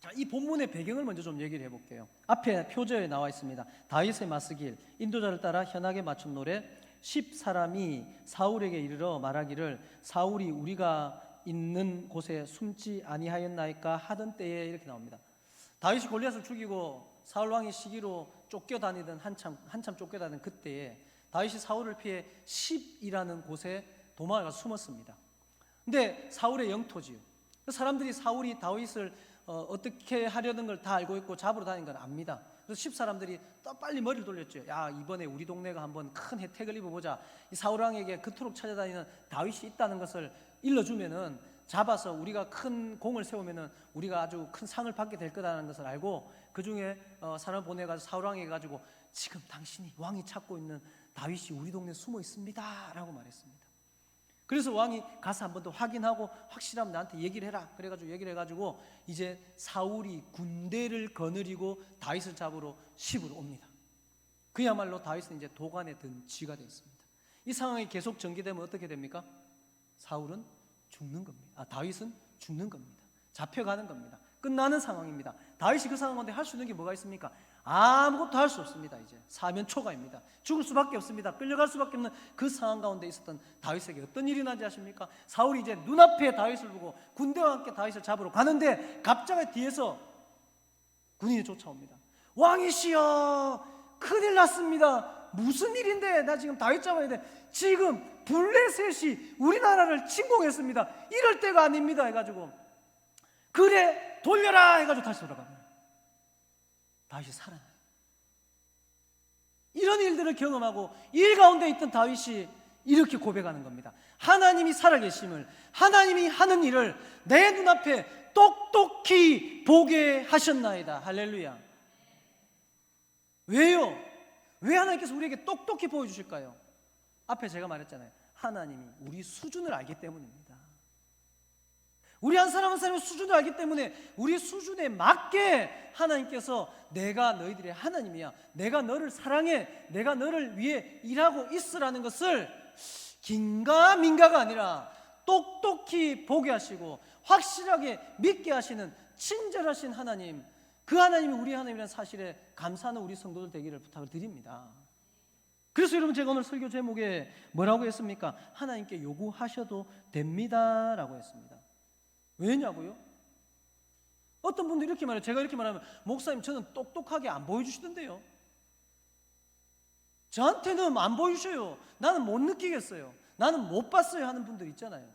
S1: 자, 이 본문의 배경을 먼저 좀 얘기를 해볼게요. 앞에 표제에 나와 있습니다. 다윗의 마스길, 인도자를 따라 현악에 맞춘 노래. 10사람이 사울에게 이르러 말하기를 사울이 우리가 있는 곳에 숨지 아니하였나이까 하던 때에, 이렇게 나옵니다. 다윗이 골리앗을 죽이고 사울 왕이 시기로 쫓겨다니던 한참 쫓겨다니던 그때에 다윗이 사울을 피해 10이라는 곳에 도망을 가서 숨었습니다. 근데 사울의 영토지요. 사람들이 사울이 다윗을 어떻게 하려는 걸 다 알고 있고 잡으러 다니는 걸 압니다. 그래서 10사람들이 또 빨리 머리를 돌렸죠. 야, 이번에 우리 동네가 한번 큰 혜택을 입어보자. 이 사울 왕에게 그토록 찾아다니는 다윗이 있다는 것을 일러주면은 잡아서 우리가 큰 공을 세우면은 우리가 아주 큰 상을 받게 될 거라는 것을 알고 그 중에 사람 보내가지고 사울 왕에게 가지고 지금 당신이 왕이 찾고 있는 다윗이 우리 동네에 숨어 있습니다라고 말했습니다. 그래서 왕이 가서 한 번 더 확인하고 확실하면 나한테 얘기를 해라. 그래가지고 얘기를 해가지고 이제 사울이 군대를 거느리고 다윗을 잡으러 시부로 옵니다. 그야말로 다윗은 이제 도관에 든 쥐가 됐습니다. 이 상황이 계속 전개되면 어떻게 됩니까? 사울은 죽는 겁니다. 다윗은 죽는 겁니다. 잡혀가는 겁니다. 끝나는 상황입니다. 다윗이 그 상황 가운데 할 수 있는 게 뭐가 있습니까? 아무것도 할 수 없습니다. 이제 사면초가입니다. 죽을 수밖에 없습니다. 끌려갈 수밖에 없는 그 상황 가운데 있었던 다윗에게 어떤 일이 나지 아십니까? 사울이 이제 눈앞에 다윗을 보고 군대와 함께 다윗을 잡으러 가는데 갑자기 뒤에서 군인이 쫓아옵니다. 왕이시여, 큰일 났습니다. 무슨 일인데 나 지금 다윗 잡아야 돼. 지금 블레셋이 우리나라를 침공했습니다. 이럴 때가 아닙니다 해가지고 그래 돌려라 해가지고 다시 돌아갑니다. 다윗이 살아나요. 이런 일들을 경험하고 일 가운데 있던 다윗이 이렇게 고백하는 겁니다. 하나님이 살아계심을, 하나님이 하는 일을 내 눈앞에 똑똑히 보게 하셨나이다. 할렐루야. 왜요? 왜 하나님께서 우리에게 똑똑히 보여주실까요? 앞에 제가 말했잖아요. 하나님이 우리 수준을 알기 때문입니다. 우리 한 사람 한 사람의 수준을 알기 때문에 우리 수준에 맞게 하나님께서 내가 너희들의 하나님이야, 내가 너를 사랑해, 내가 너를 위해 일하고 있으라는 것을 긴가민가가 아니라 똑똑히 보게 하시고 확실하게 믿게 하시는 친절하신 하나님, 그 하나님이 우리 하나님이라는 사실에 감사하는 우리 성도들 되기를 부탁을 드립니다. 그래서 여러분 제가 오늘 설교 제목에 뭐라고 했습니까? 하나님께 요구하셔도 됩니다 라고 했습니다. 왜냐고요? 어떤 분들이 이렇게 말해요. 제가 이렇게 말하면 목사님 저는 똑똑하게 안 보여주시던데요. 저한테는 안 보여주셔요. 나는 못 느끼겠어요. 나는 못 봤어요 하는 분들 있잖아요.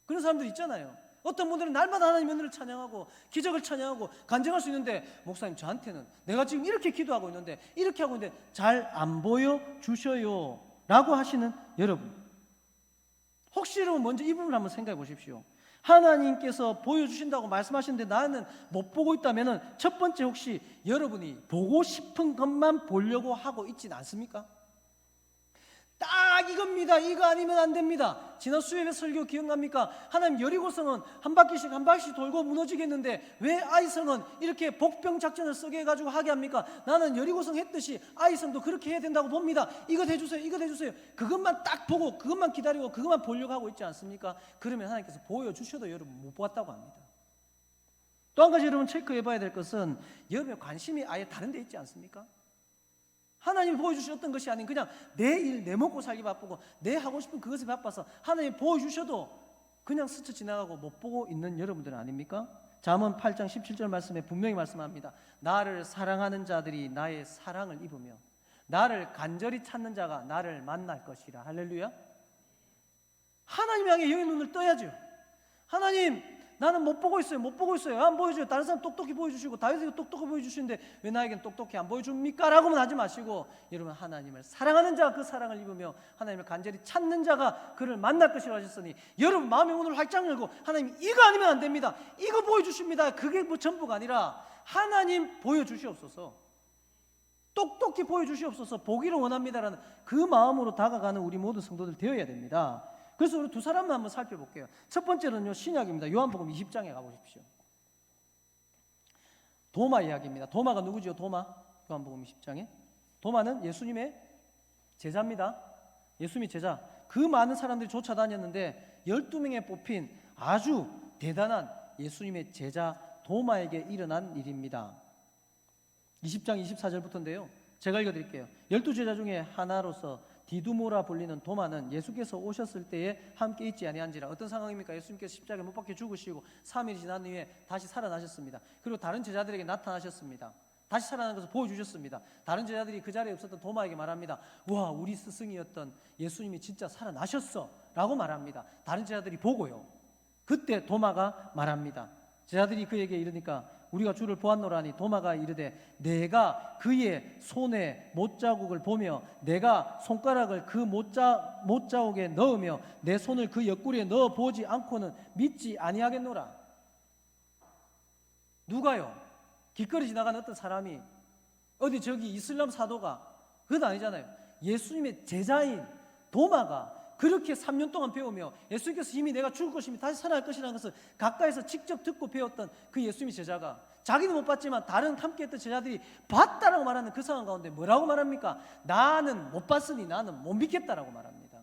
S1: 그런 사람들 있잖아요. 어떤 분들은 날마다 하나님의 은혜를 찬양하고 기적을 찬양하고 간증할 수 있는데 목사님 저한테는 내가 지금 이렇게 기도하고 있는데 이렇게 하고 있는데 잘 안 보여주셔요 라고 하시는 여러분, 혹시 여러분 먼저 이 부분을 한번 생각해 보십시오. 하나님께서 보여주신다고 말씀하시는데 나는 못 보고 있다면 첫 번째, 혹시 여러분이 보고 싶은 것만 보려고 하고 있진 않습니까? 딱 이겁니다. 이거 아니면 안 됩니다. 지난 수요일에 설교 기억납니까? 하나님 여리고성은 한 바퀴씩 돌고 무너지겠는데 왜 아이성은 이렇게 복병 작전을 쓰게 해가지고 하게 합니까? 나는 여리고성 했듯이 아이성도 그렇게 해야 된다고 봅니다. 이거 해주세요. 이거 해주세요. 그것만 딱 보고 그것만 기다리고 그것만 보려고 하고 있지 않습니까? 그러면 하나님께서 보여주셔도 여러분 못 봤다고 합니다. 또 한 가지 여러분 체크해 봐야 될 것은 여러분의 관심이 아예 다른 데 있지 않습니까? 하나님이 보여주셨던 것이 아닌 그냥 내 일, 내 먹고 살기 바쁘고 내 하고 싶은 그것에 바빠서 하나님이 보여주셔도 그냥 스쳐 지나가고 못 보고 있는 여러분들은 아닙니까? 잠언 8장 17절 말씀에 분명히 말씀합니다. 나를 사랑하는 자들이 나의 사랑을 입으며 나를 간절히 찾는 자가 나를 만날 것이라. 할렐루야. 하나님 향해 영의 눈을 떠야죠. 하나님 나는 못 보고 있어요. 안 보여줘요. 다른 사람 똑똑히 보여주시고 다윗에게 똑똑히 보여주시는데 왜 나에겐 똑똑히 안 보여줍니까? 라고만 하지 마시고 여러분 하나님을 사랑하는 자가 그 사랑을 입으며 하나님을 간절히 찾는 자가 그를 만날 것이라 하셨으니 여러분 마음의 문을 활짝 열고 하나님 이거 아니면 안 됩니다. 이거 보여주십니다. 그게 뭐 전부가 아니라 하나님 보여주시옵소서, 똑똑히 보여주시옵소서, 보기를 원합니다라는 그 마음으로 다가가는 우리 모든 성도들 되어야 됩니다. 그래서 우리 두 사람만 한번 살펴볼게요. 첫 번째는요, 신약입니다. 요한복음 20장에 가보십시오. 도마 이야기입니다. 도마가 누구죠? 도마. 요한복음 20장에 도마는 예수님의 제자입니다. 예수님의 제자. 그 많은 사람들이 쫓아다녔는데 12명에 뽑힌 아주 대단한 예수님의 제자 도마에게 일어난 일입니다. 20장 24절부터인데요. 제가 읽어드릴게요. 12제자 중에 하나로서 디두모라 불리는 도마는 예수께서 오셨을 때에 함께 있지 아니한지라. 어떤 상황입니까? 예수님께서 십자가에 못 박혀 죽으시고 3일이 지난 후에 다시 살아나셨습니다. 그리고 다른 제자들에게 나타나셨습니다. 다시 살아나는 것을 보여주셨습니다. 다른 제자들이 그 자리에 없었던 도마에게 말합니다. 와, 우리 스승이었던 예수님이 진짜 살아나셨어 라고 말합니다. 다른 제자들이 보고요. 그때 도마가 말합니다. 제자들이 그에게 이르니까 우리가 주를 보았노라니. 도마가 이르되 내가 그의 손에 못자국을 보며 내가 손가락을 그 못자국에 넣으며 내 손을 그 옆구리에 넣어 보지 않고는 믿지 아니하겠노라. 누가요? 길거리 지나가는 어떤 사람이 어디 저기 이슬람 사도가, 그건 아니잖아요. 예수님의 제자인 도마가 그렇게 3년 동안 배우며 예수님께서 이미 내가 죽을 것이며 다시 살아날 것이라는 것을 가까이서 직접 듣고 배웠던 그 예수님의 제자가 자기는 못 봤지만 다른 함께했던 제자들이 봤다라고 말하는 그 상황 가운데 뭐라고 말합니까? 나는 못 봤으니 나는 못 믿겠다라고 말합니다.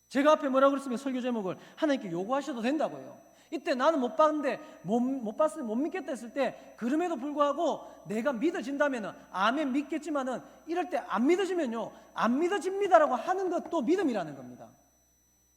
S1: 제가 앞에 뭐라고 그랬으면 설교 제목을 하나님께 요구하셔도 된다고요. 이때 나는 못 봤는데 못 봤으니 못 믿겠다 했을 때 그럼에도 불구하고 내가 믿어진다면 아멘 믿겠지만은 이럴 때 안 믿어지면요 안 믿어집니다라고 하는 것도 믿음이라는 겁니다.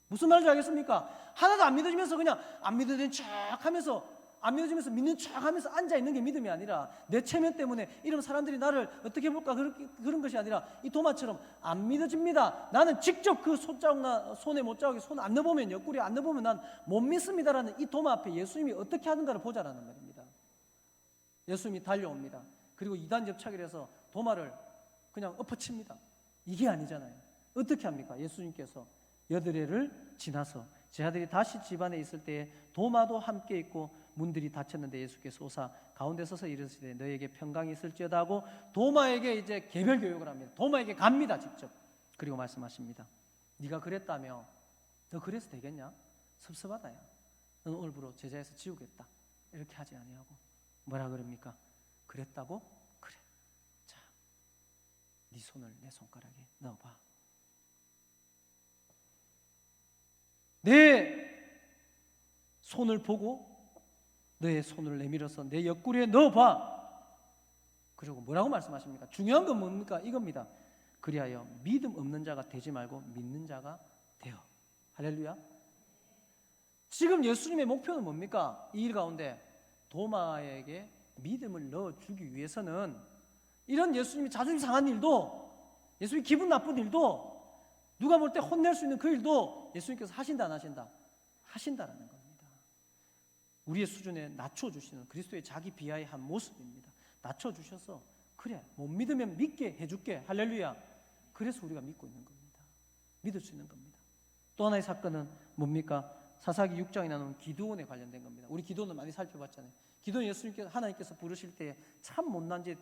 S1: 무슨 말인지 알겠습니까? 하나도 안 믿어지면서 그냥 안 믿어진 척 하면서 안 믿어지면서 믿는 척하면서 앉아있는 게 믿음이 아니라 내 체면 때문에 이런 사람들이 나를 어떻게 볼까 그런 것이 아니라 이 도마처럼 안 믿어집니다. 나는 직접 그 손에 못자국에 손 안 넣어보면, 옆구리에 안 넣어보면 난 못 믿습니다라는 이 도마 앞에 예수님이 어떻게 하는가를 보자라는 말입니다. 예수님이 달려옵니다. 그리고 이단 접착을 해서 도마를 그냥 엎어칩니다. 이게 아니잖아요. 어떻게 합니까? 예수님께서 여드레를 지나서 제 아들이 다시 집안에 있을 때에 도마도 함께 있고 문들이 닫혔는데 예수께서 오사 가운데 서서 이르시되 너에게 평강이 있을지어다 하고 도마에게 이제 개별 교육을 합니다. 도마에게 갑니다, 직접. 그리고 말씀하십니다. 네가 그랬다며 너 그래서 되겠냐? 섭섭하다 야. 너는 오늘부로 제자에서 지우겠다. 이렇게 하지 아니하고 뭐라 그럽니까? 그랬다고? 그래. 자, 네 손을 내 손가락에 넣어봐. 내 손을 보고 너의 손을 내밀어서 내 옆구리에 넣어봐. 그리고 뭐라고 말씀하십니까? 중요한 건 뭡니까? 이겁니다. 그리하여 믿음 없는 자가 되지 말고 믿는 자가 되어. 할렐루야. 지금 예수님의 목표는 뭡니까? 이 일 가운데 도마에게 믿음을 넣어주기 위해서는 이런 예수님이 자존심 상한 일도, 예수님이 기분 나쁜 일도, 누가 볼 때 혼낼 수 있는 그 일도 예수님께서 하신다 안 하신다? 하신다라는 겁니다. 우리의 수준에 낮춰주시는 그리스도의 자기 비하의 한 모습입니다. 낮춰주셔서 그래 못 믿으면 믿게 해줄게. 할렐루야. 그래서 우리가 믿고 있는 겁니다. 믿을 수 있는 겁니다. 또 하나의 사건은 뭡니까? 사사기 6장에 나오는 기드온에 관련된 겁니다. 우리 기드온을 많이 살펴봤잖아요. 기드온 예수님께서 하나님께서 부르실 때 참 못난 짓,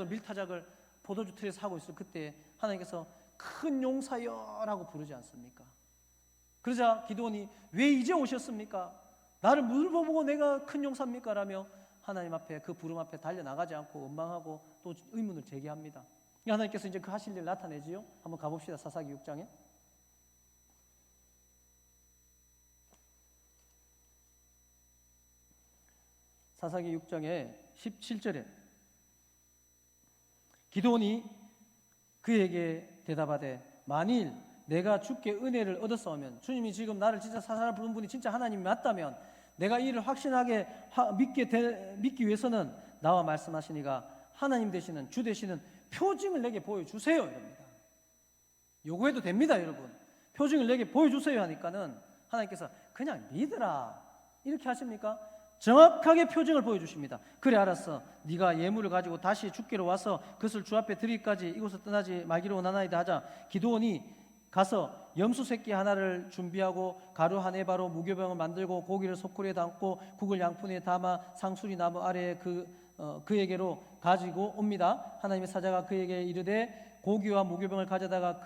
S1: 밀타작을 포도주 틀에서 하고 있을 그때 하나님께서 큰 용사여라고 부르지 않습니까? 그러자 기드온이 왜 이제 오셨습니까? 나를 물어보고 내가 큰 용사입니까? 라며 하나님 앞에 그 부름 앞에 달려나가지 않고 원망하고 또 의문을 제기합니다. 하나님께서 이제 그 하실 일 나타내지요. 한번 가봅시다. 사사기 6장에 사사기 6장의 17절에 기드온이 그에게 대답하되 만일 내가 주께 은혜를 얻었사오면, 주님이 지금 나를 진짜 사사라 부른 분이 진짜 하나님이 맞다면 내가 이 일을 확신하게 믿기 위해서는 나와 말씀하시니가 하나님 되시는 주 되시는 표징을 내게 보여주세요 이럽니다. 요구해도 됩니다 여러분. 표징을 내게 보여주세요 하니까는 하나님께서 그냥 믿으라 이렇게 하십니까? 정확하게 표징을 보여주십니다. 그래 알았어. 네가 예물을 가지고 다시 주께로 와서 그것을 주 앞에 드리기까지 이곳을 떠나지 말기로 원하나이다 하자 기드온이 가서 염소 새끼 하나를 준비하고 가루 한 에바로 무교병을 만들고 고기를 소쿠리에 담고 국을 양푼에 담아 상수리 나무 아래에 그에게로 가지고 옵니다. 하나님의 사자가 그에게 이르되 고기와 무교병을 가져다가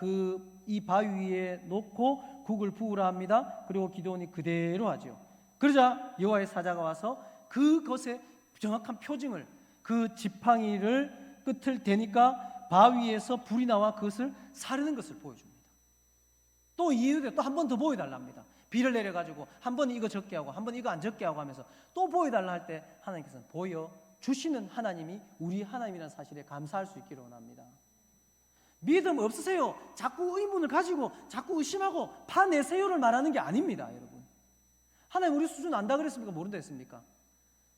S1: 이 바위 위에 놓고 국을 부으라 합니다. 그리고 기드온이 그대로 하지요. 그러자 여호와의 사자가 와서 그것의 정확한 표징을, 그 지팡이를 끝을 대니까 바위에서 불이 나와 그것을 사르는 것을 보여줍니다. 또 이유대 또 한 번 더 보여달랍니다. 비를 내려가지고 한 번 이거 적게 하고 한 번 이거 안 적게 하고 하면서 또 보여달라 할 때 하나님께서는 보여주시는 하나님이 우리 하나님이라는 사실에 감사할 수 있기를 원합니다. 믿음 없으세요? 자꾸 의문을 가지고 자꾸 의심하고 파내세요를 말하는 게 아닙니다 여러분. 하나님 우리 수준 안다 그랬습니까? 모른다 했습니까?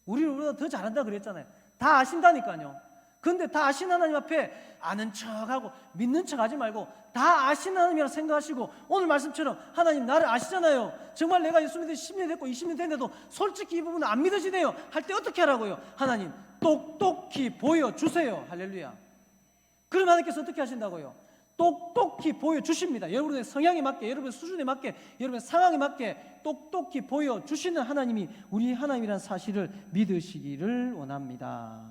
S1: 우리를 우리보다 더 잘한다 그랬잖아요. 다 아신다니까요. 근데 다 아신 하나님 앞에 아는 척하고 믿는 척하지 말고 다 아신 하나님이라 생각하시고 오늘 말씀처럼 하나님 나를 아시잖아요. 정말 내가 예수 믿은 10년 됐고 20년 됐는데도 솔직히 이 부분은 안 믿어지네요 할 때 어떻게 하라고요? 하나님 똑똑히 보여주세요. 할렐루야. 그럼 하나님께서 어떻게 하신다고요? 똑똑히 보여주십니다. 여러분의 성향에 맞게, 여러분의 수준에 맞게, 여러분의 상황에 맞게 똑똑히 보여주시는 하나님이 우리 하나님이라는 사실을 믿으시기를 원합니다.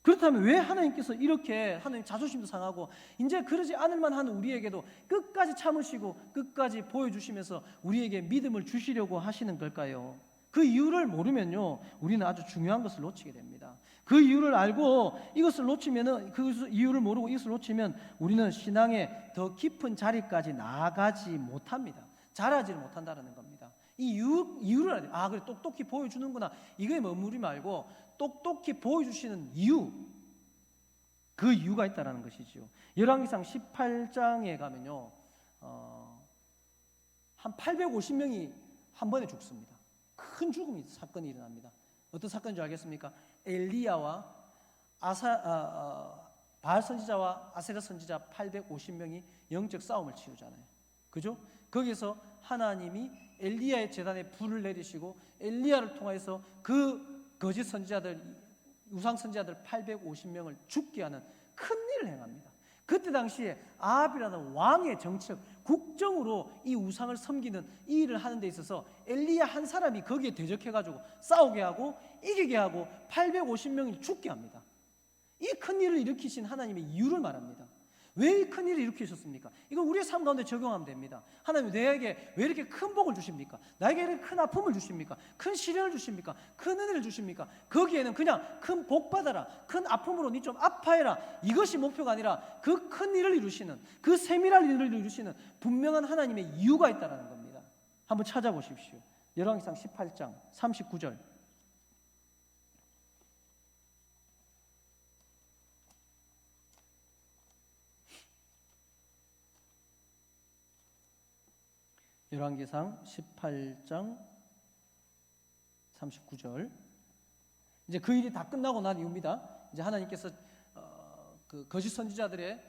S1: 그렇다면 왜 하나님께서 이렇게 하나님 자존심도 상하고 이제 그러지 않을 만한 우리에게도 끝까지 참으시고 끝까지 보여주시면서 우리에게 믿음을 주시려고 하시는 걸까요? 그 이유를 모르면요 우리는 아주 중요한 것을 놓치게 됩니다. 그 이유를 알고 이것을 놓치면은 그 이유를 모르고 이것을 놓치면 우리는 신앙의 더 깊은 자리까지 나아가지 못합니다. 자라지를 못한다는 겁니다. 이 이유를 알아야 돼요. 그래 똑똑히 보여주는구나. 이거에 머무르지 말고 똑똑히 보여주시는 이유, 그 이유가 있다라는 것이죠. 열왕기상 18장에 가면요 한 850명이 한 번에 죽습니다. 큰 죽음이 사건이 일어납니다. 어떤 사건인 줄 알겠습니까? 엘리야와 바알 선지자와 아세라 선지자 850명이 영적 싸움을 치르잖아요. 그죠? 거기서 하나님이 엘리야의 제단에 불을 내리시고 엘리야를 통해서 그 거짓 선지자들, 우상 선지자들 850명을 죽게 하는 큰 일을 행합니다. 그때 당시에 아합이라는 왕의 정책, 국정으로 이 우상을 섬기는 이 일을 하는 데 있어서 엘리야 한 사람이 거기에 대적해가지고 싸우게 하고 이기게 하고 850명이 죽게 합니다. 이 큰 일을 일으키신 하나님의 이유를 말합니다. 왜 이 큰 일을 일으키셨습니까? 이걸 우리의 삶 가운데 적용하면 됩니다. 하나님 내게 왜 이렇게 큰 복을 주십니까? 나에게 이렇게 큰 아픔을 주십니까? 큰 시련을 주십니까? 큰 은혜를 주십니까? 거기에는 그냥 큰 복 받아라, 큰 아픔으로 니 좀 아파해라, 이것이 목표가 아니라 그 큰 일을 이루시는, 그 세밀한 일을 이루시는 분명한 하나님의 이유가 있다는 겁니다. 한번 찾아보십시오. 열왕기상 18장 39절. 열왕기상 18장 39절. 이제 그 일이 다 끝나고 난 이후입니다. 이제 하나님께서 그 거짓 선지자들의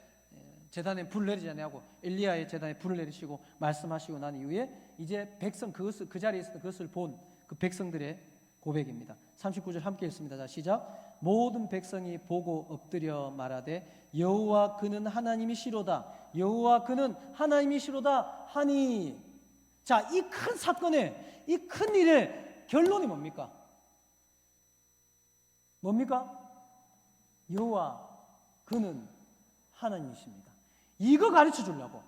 S1: 제단에 불을 내리지 아니하고 엘리야의 제단에 불을 내리시고 말씀하시고 난 이후에 이제 백성 그 자리에 있었던 그것을 본 그 백성들의 고백입니다. 39절 함께 읽습니다. 자, 시작. 모든 백성이 보고 엎드려 말하되 여호와 그는 하나님이시로다, 여호와 그는 하나님이시로다 하니. 자, 이 큰 사건의 이 큰 일의 결론이 뭡니까? 뭡니까? 여호와 그는 하나님이십니다. 이거 가르쳐 주려고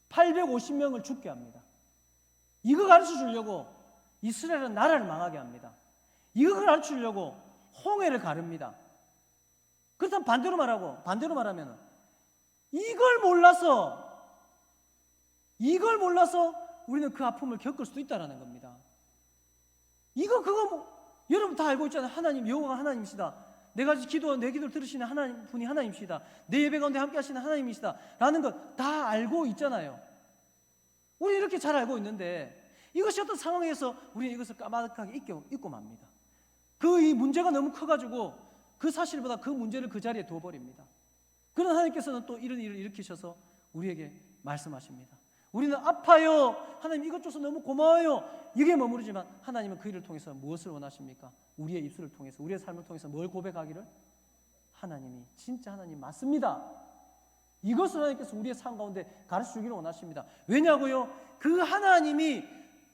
S1: 850명을 죽게 합니다. 이거 가르쳐 주려고 이스라엘은 나라를 망하게 합니다. 이거 가르쳐 주려고 홍해를 가릅니다. 그렇다면 반대로 말하면 이걸 몰라서 우리는 그 아픔을 겪을 수도 있다는 겁니다. 여러분 다 알고 있잖아요. 하나님, 여호와가 하나님이시다. 내 기도를 들으시는 하나님 분이 하나님이시다. 내 예배 가운데 함께 하시는 하나님이시다 라는 것 다 알고 있잖아요. 우리 이렇게 잘 알고 있는데 이것이 어떤 상황에서 우리는 이것을 까마득하게 잊고 맙니다. 이 문제가 너무 커가지고 그 사실보다 그 문제를 그 자리에 둬버립니다. 그러나 하나님께서는 또 이런 일을 일으키셔서 우리에게 말씀하십니다. 우리는 아파요, 하나님 이것 줘서 너무 고마워요, 이게 머무르지만 하나님은 그 일을 통해서 무엇을 원하십니까? 우리의 입술을 통해서, 우리의 삶을 통해서 뭘 고백하기를? 하나님이 진짜 하나님 맞습니다. 이것을 하나님께서 우리의 삶 가운데 가르쳐 주기를 원하십니다. 왜냐고요? 그 하나님이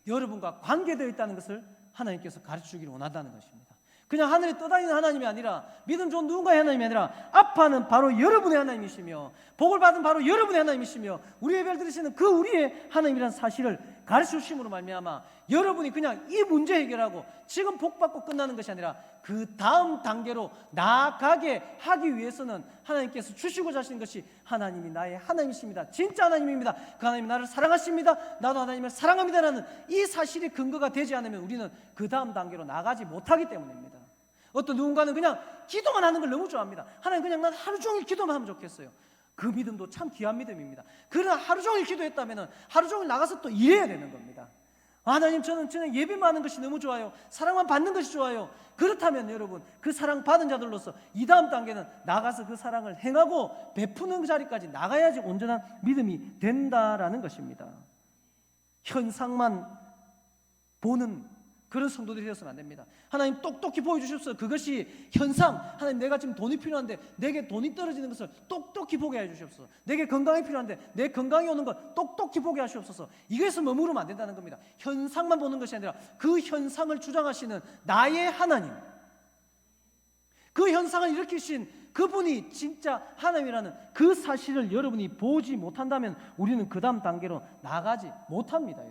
S1: 여러분과 관계되어 있다는 것을 하나님께서 가르쳐 주기를 원한다는 것입니다. 그냥 하늘에 떠다니는 하나님이 아니라, 믿음 좋은 누군가의 하나님이 아니라 아빠는 바로 여러분의 하나님이시며 복을 받은 바로 여러분의 하나님이시며 우리의 예배를 들으시는 그 우리의 하나님이라는 사실을 가르쳐 주심으로 말미암아 여러분이 그냥 이 문제 해결하고 지금 복 받고 끝나는 것이 아니라 그 다음 단계로 나아가게 하기 위해서는 하나님께서 주시고자 하시는 것이 하나님이 나의 하나님이십니다. 진짜 하나님입니다. 그 하나님이 나를 사랑하십니다. 나도 하나님을 사랑합니다라는 이 사실이 근거가 되지 않으면 우리는 그 다음 단계로 나가지 못하기 때문입니다. 어떤 누군가는 그냥 기도만 하는 걸 너무 좋아합니다. 하나님 그냥 난 하루 종일 기도만 하면 좋겠어요. 그 믿음도 참 귀한 믿음입니다. 그러나 하루 종일 기도했다면 하루 종일 나가서 또 일해야 되는 겁니다. 하나님 저는 예배만 하는 것이 너무 좋아요. 사랑만 받는 것이 좋아요. 그렇다면 여러분 그 사랑 받은 자들로서 이 다음 단계는 나가서 그 사랑을 행하고 베푸는 그 자리까지 나가야지 온전한 믿음이 된다라는 것입니다. 현상만 보는 그런 성도들이 되었으면 안 됩니다. 하나님 똑똑히 보여주십시오. 그것이 현상. 하나님 내가 지금 돈이 필요한데 내게 돈이 떨어지는 것을 똑똑히 보게 해주시옵소서. 내게 건강이 필요한데 내 건강이 오는 것 똑똑히 보게 하시옵소서. 이것에서 머무르면 안 된다는 겁니다. 현상만 보는 것이 아니라 그 현상을 주장하시는 나의 하나님, 그 현상을 일으키신 그분이 진짜 하나님이라는 그 사실을 여러분이 보지 못한다면 우리는 그 다음 단계로 나가지 못합니다.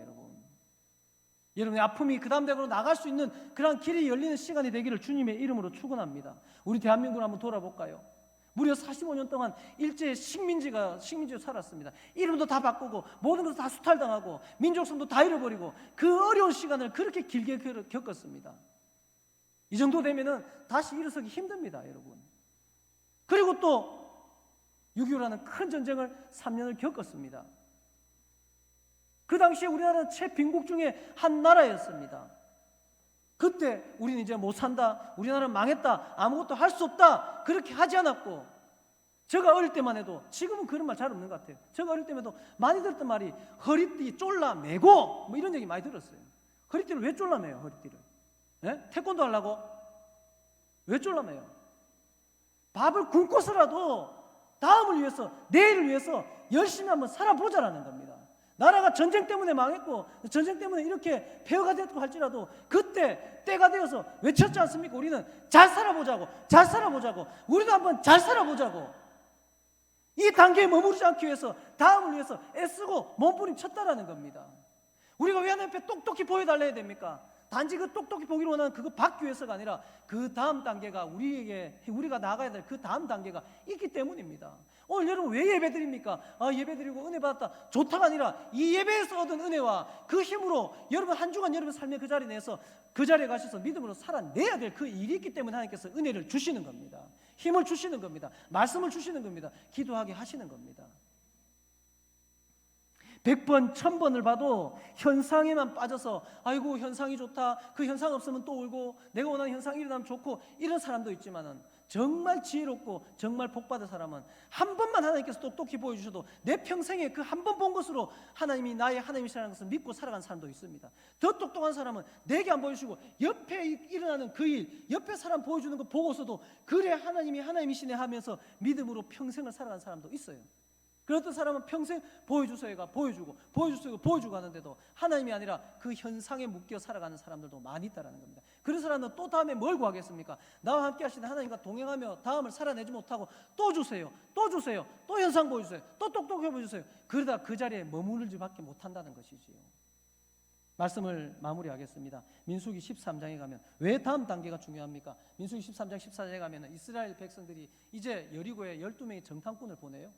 S1: 여러분의 아픔이 그 다음 단계로 나갈 수 있는 그런 길이 열리는 시간이 되기를 주님의 이름으로 축원합니다. 우리 대한민국을 한번 돌아볼까요? 무려 45년 동안 일제 식민지로 살았습니다. 이름도 다 바꾸고 모든 것을 다 수탈당하고 민족성도 다 잃어버리고 그 어려운 시간을 그렇게 길게 겪었습니다. 이 정도 되면은 다시 일어서기 힘듭니다, 여러분. 그리고 또 6.25라는 큰 전쟁을 3년을 겪었습니다. 그 당시에 우리나라는 최빈국 중에 한 나라였습니다.
S3: 그때 우리는 이제 못 산다, 우리나라는 망했다, 아무것도 할 수 없다, 그렇게 하지 않았고, 제가 어릴 때만 해도, 지금은 그런 말 잘 없는 것 같아요. 제가 어릴 때만 해도 많이 들었던 말이 허리띠 쫄라매고 뭐 이런 얘기 많이 들었어요. 허리띠를 왜 쫄라매요? 허리띠를 태권도 하려고? 왜 쫄라매요? 밥을 굶고서라도 다음을 위해서, 내일을 위해서 열심히 한번 살아보자라는 겁니다. 나라가 전쟁 때문에 망했고 전쟁 때문에 이렇게 폐허가 됐고 할지라도 그때 때가 되어서 외쳤지 않습니까? 우리는 잘 살아보자고, 잘 살아보자고, 우리도 한번 잘 살아보자고. 이 단계에 머무르지 않기 위해서 다음을 위해서 애쓰고 몸부림쳤다라는 겁니다. 우리가 왜 하나님 앞에 똑똑히 보여달라야 됩니까? 단지 그 똑똑히 보기를 원하는 그거 받기 위해서가 아니라 그 다음 단계가 우리가 나가야 될 그 다음 단계가 있기 때문입니다. 오늘 여러분 왜 예배 드립니까? 예배 드리고 은혜 받았다, 좋다가 아니라 이 예배에서 얻은 은혜와 그 힘으로 여러분 한 주간 여러분 삶의 그 자리에 내서 그 자리에 가셔서 믿음으로 살아내야 될 그 일이 있기 때문에 하나님께서 은혜를 주시는 겁니다. 힘을 주시는 겁니다. 말씀을 주시는 겁니다. 기도하게 하시는 겁니다. 100번, 1000번을 봐도 현상에만 빠져서 아이고 현상이 좋다, 그 현상 없으면 또 울고 내가 원하는 현상이 일어나면 좋고 이런 사람도 있지만은 정말 지혜롭고 정말 복받은 사람은 한 번만 하나님께서 똑똑히 보여주셔도 내 평생에 그 한 번 본 것으로 하나님이 나의 하나님이시라는 것을 믿고 살아간 사람도 있습니다. 더 똑똑한 사람은 내게 안 보여주시고 옆에 일어나는 그 일, 옆에 사람 보여주는 거 보고서도 그래 하나님이 하나님이시네 하면서 믿음으로 평생을 살아간 사람도 있어요. 그렇던 사람은 평생 보여주세요가 보여주고 하는데도 하나님이 아니라 그 현상에 묶여 살아가는 사람들도 많이 있다는 겁니다. 그런 사람은 또 다음에 뭘 구하겠습니까? 나와 함께 하시는 하나님과 동행하며 다음을 살아내지 못하고 또 주세요, 또 현상 보여주세요, 또 똑똑해 보여주세요. 그러다 그 자리에 머무르지 밖에 못한다는 것이지요. 말씀을 마무리하겠습니다. 민수기 13장에 가면 왜 다음 단계가 중요합니까? 민수기 13장 14장에 가면 이스라엘 백성들이 이제 여리고에 12명의 정탐꾼을 보내요.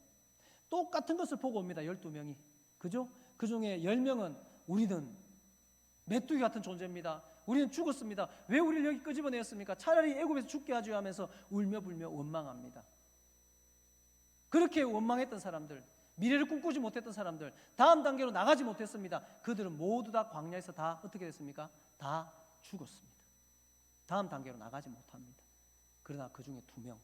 S3: 똑같은 것을 보고 옵니다. 12명이. 그죠? 그 중에 10명은 우리는 메뚜기 같은 존재입니다. 우리는 죽었습니다. 왜 우리를 여기 끄집어내었습니까? 차라리 애굽에서 죽게 하죠 하면서 울며 불며 원망합니다. 그렇게 원망했던 사람들, 미래를 꿈꾸지 못했던 사람들, 다음 단계로 나가지 못했습니다. 그들은 모두 다 광야에서 다 어떻게 됐습니까? 다 죽었습니다. 다음 단계로 나가지 못합니다. 그러나 그 중에 2명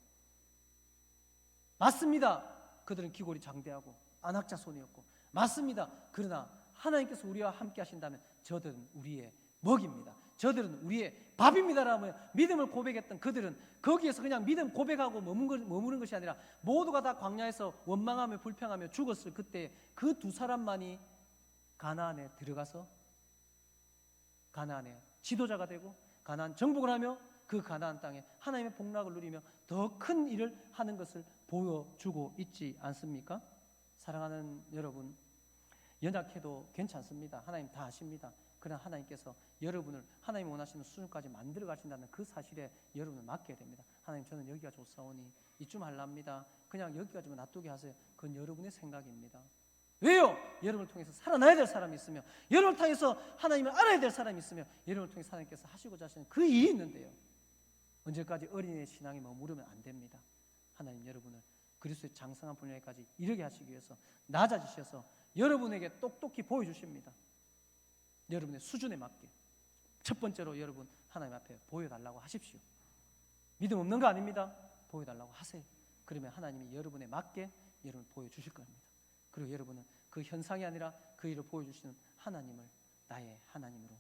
S3: 맞습니다. 그들은 기골이 장대하고 안악자손이었고 맞습니다. 그러나 하나님께서 우리와 함께 하신다면 저들은 우리의 먹입니다. 저들은 우리의 밥입니다라며 믿음을 고백했던 그들은 거기에서 그냥 믿음 고백하고 머무는 것이 아니라 모두가 다 광야에서 원망하며 불평하며 죽었을 그때 그 2사람만이 가나안에 들어가서 가나안의 지도자가 되고 가나안 정복을 하며 그 가나안 땅에 하나님의 복락을 누리며 더 큰 일을 하는 것을 보여주고 있지 않습니까? 사랑하는 여러분, 연약해도 괜찮습니다. 하나님 다 아십니다. 그러나 하나님께서 여러분을 하나님 원하시는 수준까지 만들어 가신다는 그 사실에 여러분을 맡겨야 됩니다. 하나님 저는 여기가 좋사오니 이쯤 하랍니다. 그냥 여기까지만 놔두게 하세요. 그건 여러분의 생각입니다. 왜요? 여러분을 통해서 살아나야 될 사람이 있으며 여러분을 통해서 하나님을 알아야 될 사람이 있으며 여러분을 통해서 하나님께서 하시고자 하시는 그 일이 있는데요. 언제까지 어린이의 신앙에 머무르면 안 됩니다. 하나님 여러분을 그리스도의 장성한 분야까지 이르게 하시기 위해서 낮아지셔서 여러분에게 똑똑히 보여주십니다. 여러분의 수준에 맞게 첫 번째로 여러분 하나님 앞에 보여달라고 하십시오. 믿음 없는 거 아닙니다. 보여달라고 하세요. 그러면 하나님이 여러분에 맞게 여러분을 보여주실 겁니다. 그리고 여러분은 그 현상이 아니라 그 일을 보여주시는 하나님을 나의 하나님으로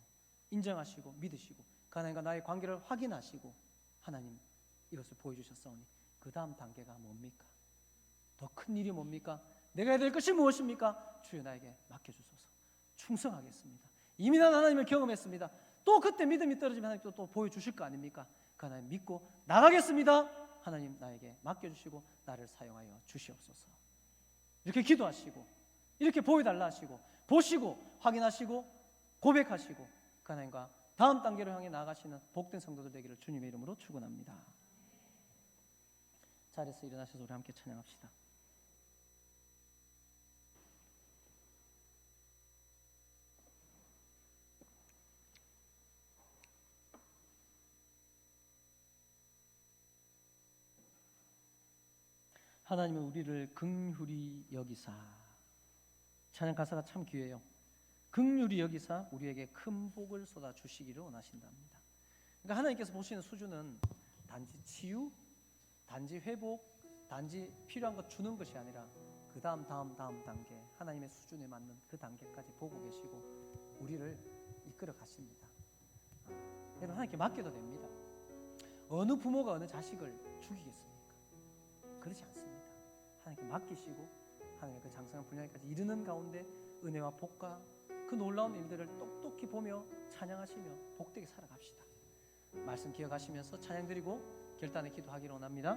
S3: 인정하시고 믿으시고 그 하나님과 나의 관계를 확인하시고 하나님 이것을 보여주셨사오니 그 다음 단계가 뭡니까? 더 큰 일이 뭡니까? 내가 해야 될 것이 무엇입니까? 주여 나에게 맡겨주소서. 충성하겠습니다. 이미 난 하나님을 경험했습니다. 또 그때 믿음이 떨어지면 하나님 또 보여주실 거 아닙니까? 그 하나님 믿고 나가겠습니다. 하나님 나에게 맡겨주시고 나를 사용하여 주시옵소서. 이렇게 기도하시고 이렇게 보여달라 하시고 보시고 확인하시고 고백하시고 그 하나님과 다음 단계로 향해 나아가시는 복된 성도들 되기를 주님의 이름으로 축원합니다. 자리에서 일어나셔서 우리 함께 찬양합시다. 하나님은 우리를 긍휼히 여기사, 찬양 가사가 참 귀해요. 긍휼히 여기사 우리에게 큰 복을 쏟아 주시기를 원하신답니다. 그러니까 하나님께서 보시는 수준은 단지 치유, 단지 회복, 단지 필요한 것 주는 것이 아니라 그 다음 단계, 하나님의 수준에 맞는 그 단계까지 보고 계시고 우리를 이끌어 가십니다. 여러분, 하나님께 맡겨도 됩니다. 어느 부모가 어느 자식을 죽이겠습니까? 그렇지 않습니다. 하나님께 맡기시고 하나님의 그 장성한 분야까지 이르는 가운데 은혜와 복과 그 놀라운 일들을 똑똑히 보며 찬양하시며 복되게 살아갑시다. 말씀 기억하시면서 찬양 드리고 결단의 기도하기를 원합니다.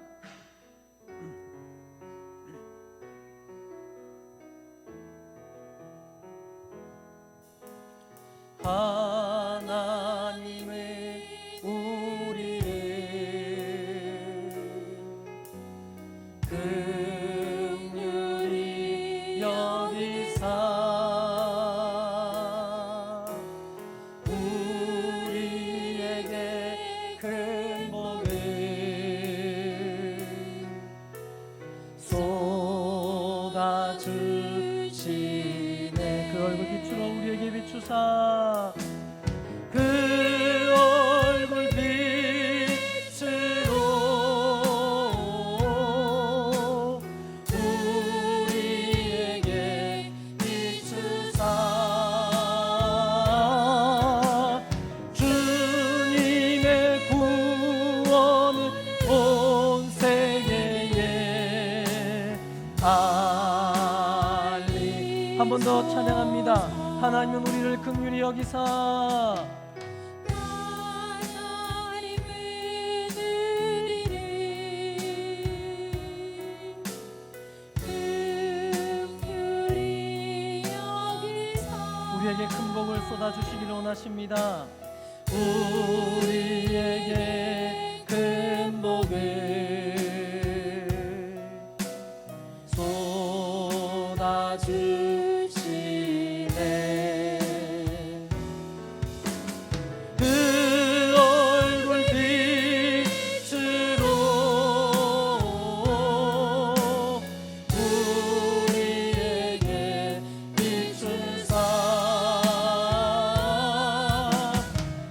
S3: 하나님의 우리의 긍휼히 여기사 우리에게 큰 복을 쏟아주시네. 그 얼굴 비추어 우리에게 비추사 그 얼굴 빛으로 우리에게 비추사 주님의 구원은 온 세계에 알리. 한 번 더 찬양합니다. 하나님은 우리를 긍휼히 여기사 우리에게 큰 복을 쏟아주시기를 원하십니다. 우리에게 큰 복을 쏟아주시네. 그 얼굴 빛으로 우리에게 비추사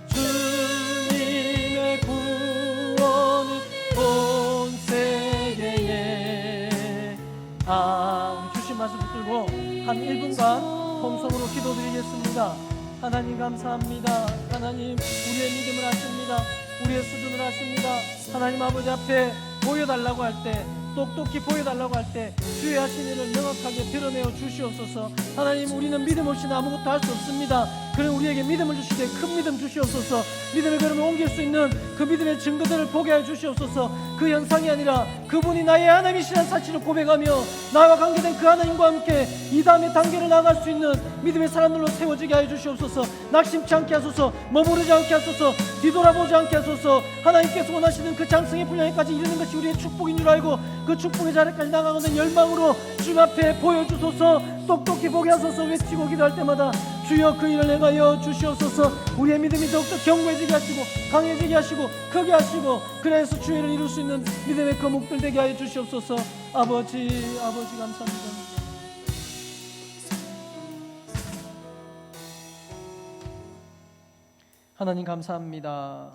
S3: 주님의 구원은 온 세계에 주신 말씀 붙들고 한 1분간 통성으로 기도드리겠습니다. 하나님 감사합니다. 하나님 우리의 믿음을 아십니다. 우리의 수준을 아십니다. 하나님 아버지 앞에 보여달라고 할 때, 똑똑히 보여달라고 할 때 주의 하신 일을 명확하게 드러내어 주시옵소서. 하나님 우리는 믿음 없이는 아무것도 할 수 없습니다. 그런 우리에게 믿음을 주시되 큰 믿음 주시옵소서. 믿음의 걸음을 옮길 수 있는 그 믿음의 증거들을 보게 하여 주시옵소서. 그 현상이 아니라 그분이 나의 하나님이시라는 사실을 고백하며 나와 관계된 그 하나님과 함께 이 다음의 단계를 나아갈 수 있는 믿음의 사람들로 세워지게 하여 주시옵소서. 낙심치 않게 하소서. 머무르지 않게 하소서. 뒤돌아보지 않게 하소서. 하나님께서 원하시는 그 장성의 분야에까지 이르는 것이 우리의 축복인 줄 알고 그 축복의 자리까지 나가는 열망으로 주님 앞에 보여주소서. 똑똑히 보게 하소서. 외치고 기도할 때마다 주여 그 일을 행하여 주시옵소서. 우리의 믿음이 더욱더 견고해지게 하시고 강해지게 하시고 크게 하시고 그래서 주의 일을 이룰 수 있는 믿음의 거목들 되게 하여 주시옵소서. 아버지 감사합니다. 하나님 감사합니다.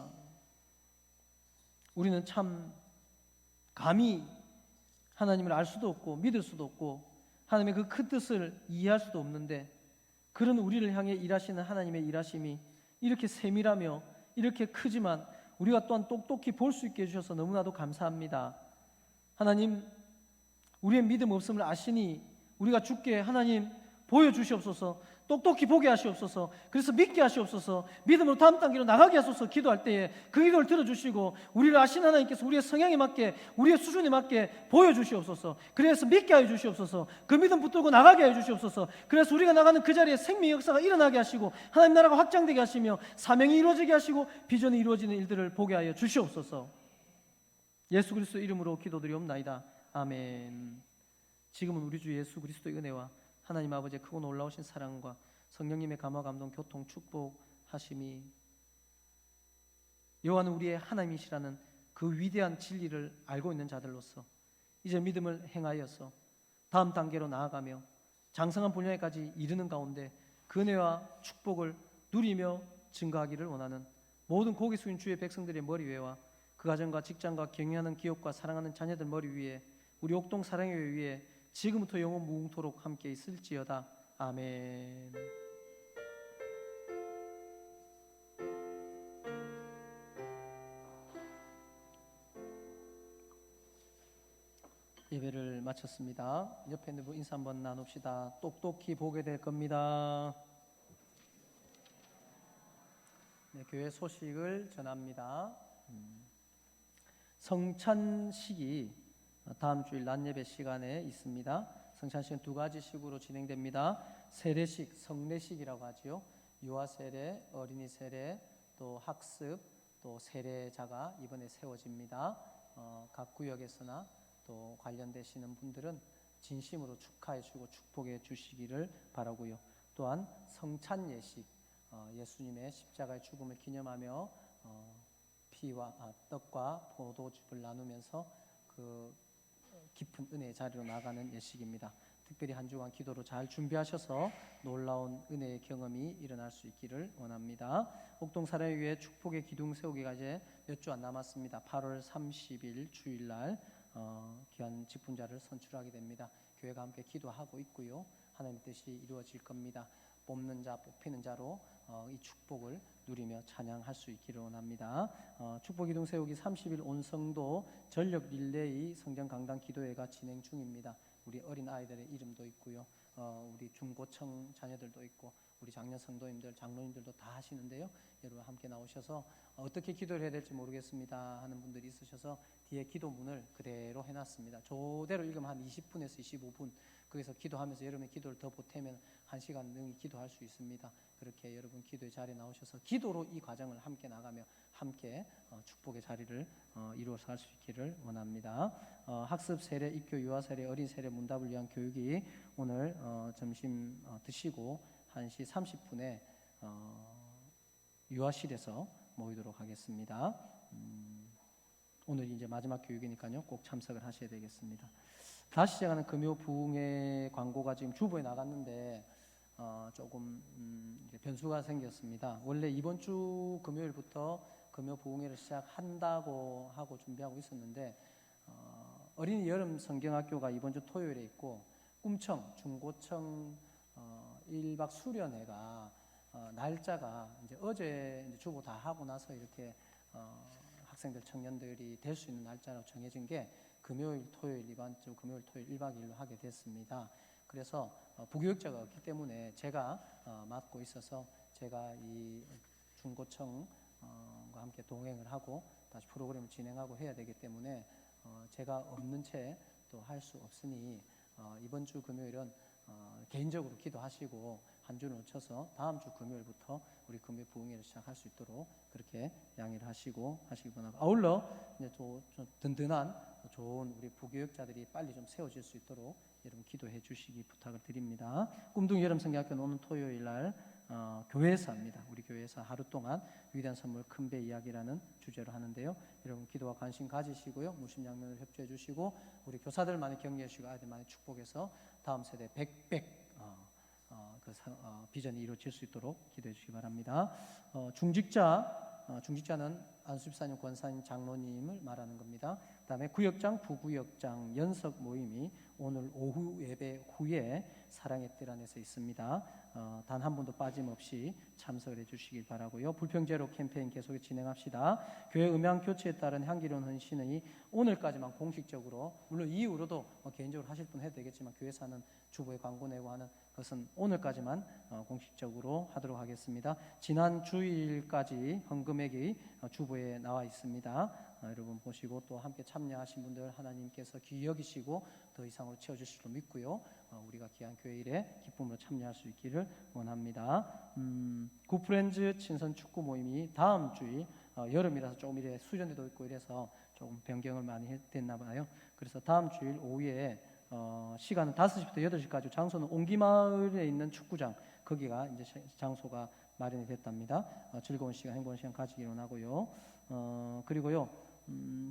S3: 우리는 참 감히 하나님을 알 수도 없고 믿을 수도 없고 하나님의 그 큰 뜻을 이해할 수도 없는데 그런 우리를 향해 일하시는 하나님의 일하심이 이렇게 세밀하며 이렇게 크지만 우리가 또한 똑똑히 볼 수 있게 해주셔서 너무나도 감사합니다. 하나님 우리의 믿음 없음을 아시니 우리가 주께 하나님 보여주시옵소서. 똑똑히 보게 하시옵소서. 그래서 믿게 하시옵소서. 믿음으로 다음 단계로 나가게 하소서. 기도할 때에 그 기도를 들어주시고 우리를 아신 하나님께서 우리의 성향에 맞게 우리의 수준에 맞게 보여주시옵소서. 그래서 믿게 하여 주시옵소서. 그 믿음 붙들고 나가게 하여 주시옵소서. 그래서 우리가 나가는 그 자리에 생명의 역사가 일어나게 하시고 하나님 나라가 확장되게 하시며 사명이 이루어지게 하시고 비전이 이루어지는 일들을 보게 하여 주시옵소서. 예수 그리스도 이름으로 기도드리옵나이다. 아멘. 지금은 우리 주 예수 그리스도의 은혜와 하나님 아버지의 크고 놀라우신 사랑과 성령님의 감화 감동 교통 축복하심이 여호와는 우리의 하나님이시라는 그 위대한 진리를 알고 있는 자들로서 이제 믿음을 행하여서 다음 단계로 나아가며 장성한 본향에까지 이르는 가운데 그 은혜와 축복을 누리며 증거하기를 원하는 모든 고개 숙인 주의 백성들의 머리 위에와 그 가정과 직장과 경영하는 기업과 사랑하는 자녀들 머리 위에 우리 옥동 사랑의 위에 지금부터 영원 무궁토록 함께 있을지어다. 아멘. 예배를 마쳤습니다. 옆에 있는 분 인사 한번 나눕시다. 똑똑히 보게 될 겁니다. 네, 교회 소식을 전합니다. 성찬식이 다음 주일 낮예배 시간에 있습니다. 성찬식은 두 가지 식으로 진행됩니다. 세례식, 성례식이라고 하지요. 유아 세례, 어린이 세례, 또 학습, 또 세례자가 이번에 세워집니다. 각 구역에서나 또 관련되시는 분들은 진심으로 축하해 주고 축복해 주시기를 바라고요. 또한 성찬 예식, 예수님의 십자가의 죽음을 기념하며 피와 떡과 포도즙을 나누면서 그 깊은 은혜의 자리로 나가는 예식입니다. 특별히 한 주간 기도로 잘 준비하셔서 놀라운 은혜의 경험이 일어날 수 있기를 원합니다. 옥동 사랑을 위해 축복의 기둥 세우기가 이제 몇 주 안 남았습니다. 8월 30일 주일날 귀한 직분자를 선출하게 됩니다. 교회가 함께 기도하고 있고요. 하나님의 뜻이 이루어질 겁니다. 뽑는 자, 뽑히는 자로 이 축복을 누리며 찬양할 수 있기를 원합니다. 축복 기둥 세우기 30일 온성도 전력 릴레이 성전 강당 기도회가 진행 중입니다. 우리 어린 아이들의 이름도 있고요. 우리 중고청 자녀들도 있고 우리 장년 성도님들, 장로님들도 다 하시는데요. 여러분 함께 나오셔서 어떻게 기도를 해야 될지 모르겠습니다 하는 분들이 있으셔서 뒤에 기도문을 그대로 해놨습니다. 저대로 읽으면 한 20분에서 25분 거기서 기도하면서 여러분의 기도를 더 보태면 1시간 능히 기도할 수 있습니다. 그렇게 여러분 기도의 자리에 나오셔서 기도로 이 과정을 함께 나가며 함께 축복의 자리를 이루어서 할 수 있기를 원합니다. 학습 세례, 입교, 유아 세례, 어린 세례 문답을 위한 교육이 오늘 점심 드시고 1시 30분에 유아실에서 모이도록 하겠습니다. 오늘 이제 마지막 교육이니까요. 꼭 참석을 하셔야 되겠습니다. 다시 시작하는 금요 부흥회 광고가 지금 주보에 나갔는데 조금 변수가 생겼습니다. 원래 이번 주 금요일부터 금요 부흥회를 시작한다고 하고 준비하고 있었는데 어린이 여름 성경학교가 이번 주 토요일에 있고 꿈청 중고청 1박 수련회가 날짜가 이제 어제 이제 주보 다 하고 나서 이렇게 학생들 청년들이 될 수 있는 날짜로 정해진 게 금요일, 토요일 이번 주 금요일, 토요일 1박 2일로 하게 됐습니다. 그래서 부교육자가 없기 때문에 제가 맡고 있어서 제가 이 중고청과 함께 동행을 하고 다시 프로그램을 진행하고 해야 되기 때문에 제가 없는 채 또 할 수 없으니 이번 주 금요일은 개인적으로 기도하시고 한 주를 놓쳐서 다음 주 금요일부터 우리 금요 부흥회를 시작할 수 있도록 그렇게 양해를 하시고 하시기 바랍니다. 아울러 이제 또 든든한 좋은 우리 부교육자들이 빨리 좀 세워질 수 있도록 여러분 기도해 주시기 부탁을 드립니다. 꿈둥이 여름 성경학교는 오는 토요일 날 교회에서 합니다. 우리 교회에서 하루 동안 위대한 선물 큰 배 이야기라는 주제로 하는데요. 여러분 기도와 관심 가지시고요. 무심양면을 협조해 주시고 우리 교사들 많이 격려해 주시고 아이들 많이 축복해서 다음 세대 비전이 이루어질 수 있도록 기도해 주시기 바랍니다. 중직자는 안수집사님, 권사님, 장로님을 말하는 겁니다. 그다음에 구역장, 부구역장 연석 모임이 오늘 오후 예배 후에 사랑의 뜰 안에서 있습니다. 단 한 분도 빠짐없이 참석을 해주시길 바라고요. 불평제로 캠페인 계속 진행합시다. 교회 음향 교체에 따른 향기로운 헌신의 오늘까지만 공식적으로 물론 이후로도 개인적으로 하실 분 해도 되겠지만 교회사는 주보에 광고 내고 하는 것은 오늘까지만 공식적으로 하도록 하겠습니다. 지난 주일까지 헌금액이 주보에 나와 있습니다. 여러분 보시고 또 함께 참여하신 분들 하나님께서 귀히 여기시고 더 이상으로 채워주실 줄 믿고요. 우리가 귀한 교회 일에 기쁨으로 참여할 수 있기를 원합니다. 굿프렌즈 친선 축구 모임이 다음 주일 여름이라서 조금 이래 수련회도 있고 이래서 조금 변경을 많이 됐나 봐요. 그래서 다음 주일 오후에 시간은 5시부터 8시까지 장소는 옹기마을에 있는 축구장 거기가 이제 장소가 마련이 됐답니다. 즐거운 시간, 행복한 시간 가지기를 원하고요. 그리고요.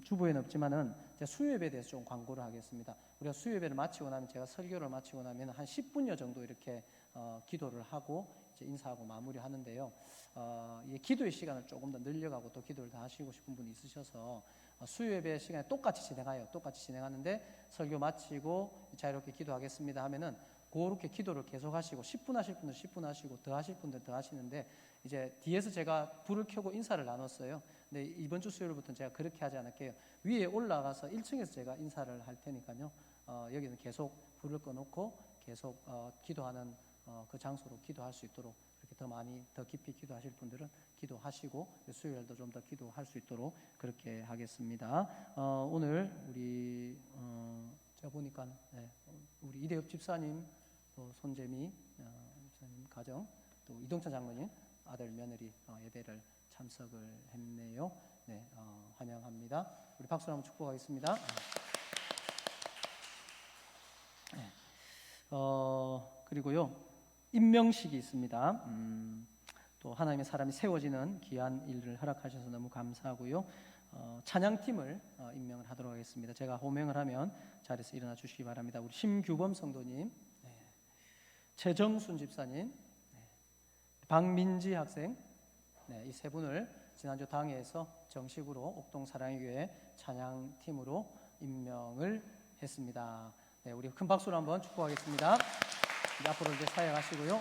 S3: 주보에는 없지만은 제가 수요예배에 대해서 좀 광고를 하겠습니다. 우리가 수요예배를 마치고 나면 제가 설교를 마치고 나면 한 10분여 정도 이렇게 기도를 하고 이제 인사하고 마무리하는데요. 이 기도의 시간을 조금 더 늘려가고 또 기도를 더 하시고 싶은 분이 있으셔서 수요 예배 시간에 똑같이 진행하는데 설교 마치고 자유롭게 기도하겠습니다 하면은 그렇게 기도를 계속 하시고 10분 하실 분들 10분 하시고 더 하실 분들 더 하시는데 이제 뒤에서 제가 불을 켜고 인사를 나눴어요. 근데 이번 주 수요일부터는 제가 그렇게 하지 않을게요. 위에 올라가서 1층에서 제가 인사를 할 테니까요. 여기는 계속 불을 꺼놓고 계속 기도하는 그 장소로 기도할 수 있도록 그렇게 더 많이 더 깊이 기도하실 분들은 기도하시고 수요일도 좀 더 기도할 수 있도록 그렇게 하겠습니다. 오늘 우리 제가 보니까 우리 이대엽 집사님 또 손재미 집사님 가정 또 이동찬 장로님 아들 며느리 예배를 참석을 했네요. 네, 환영합니다. 우리 박수로 한번 축복하겠습니다. 네. 그리고요 임명식이 있습니다. 또 하나님의 사람이 세워지는 귀한 일을 허락하셔서 너무 감사하고요. 찬양팀을 임명을 하도록 하겠습니다. 제가 호명을 하면 자리에서 일어나 주시기 바랍니다. 우리 심규범 성도님, 최정순 집사님, 박민지 학생, 이 세 분을 지난주 당회에서 정식으로 옥동 사랑의 교회 찬양팀으로 임명을 했습니다. 우리 큰 박수로 한번 축복하겠습니다. 앞으로 이제 사역하시고요.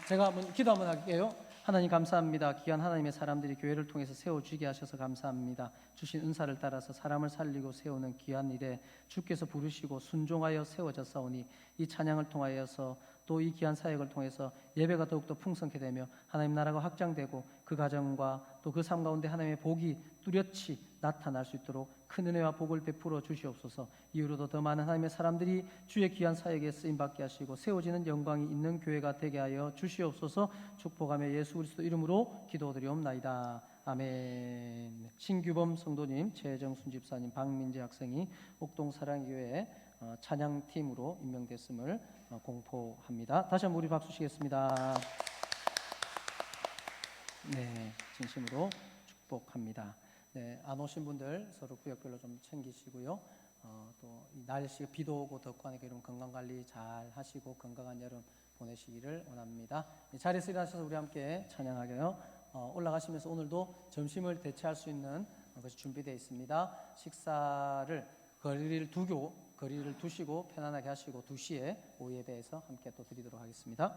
S3: 제가 한번 기도 한번 할게요. 하나님 감사합니다. 귀한 하나님의 사람들이 교회를 통해서 세워주게 하셔서 감사합니다. 주신 은사를 따라서 사람을 살리고 세우는 귀한 일에 주께서 부르시고 순종하여 세워졌사오니 이 찬양을 통하여서 또 이 귀한 사역을 통해서 예배가 더욱더 풍성케 되며 하나님 나라가 확장되고 그 가정과 또 그 삶 가운데 하나님의 복이 뚜렷이 나타날 수 있도록 큰 은혜와 복을 베풀어 주시옵소서. 이후로도 더 많은 하나님의 사람들이 주의 귀한 사역에 쓰임받게 하시고 세워지는 영광이 있는 교회가 되게 하여 주시옵소서. 축복하며 예수 그리스도 이름으로 기도드리옵나이다. 아멘. 신규범 성도님, 최정순 집사님, 박민재 학생이 옥동 사랑교회 찬양팀으로 임명됐음을 공포합니다. 다시 한번 우리 박수 치겠습니다. 네, 진심으로 축복합니다. 안 오신 분들 서로 구역별로 좀 챙기시고요. 또 이 날씨가 비도 오고 덥고 하니까 여러분 건강 관리 잘 하시고 건강한 여름 보내시기를 원합니다. 자리에서 일어나셔서 우리 함께 찬양하게요. 올라가시면서 오늘도 점심을 대체할 수 있는 것이 준비되어 있습니다. 식사를 거리를 두시고 편안하게 하시고 2시에 오후 예배에서 함께 또 드리도록 하겠습니다.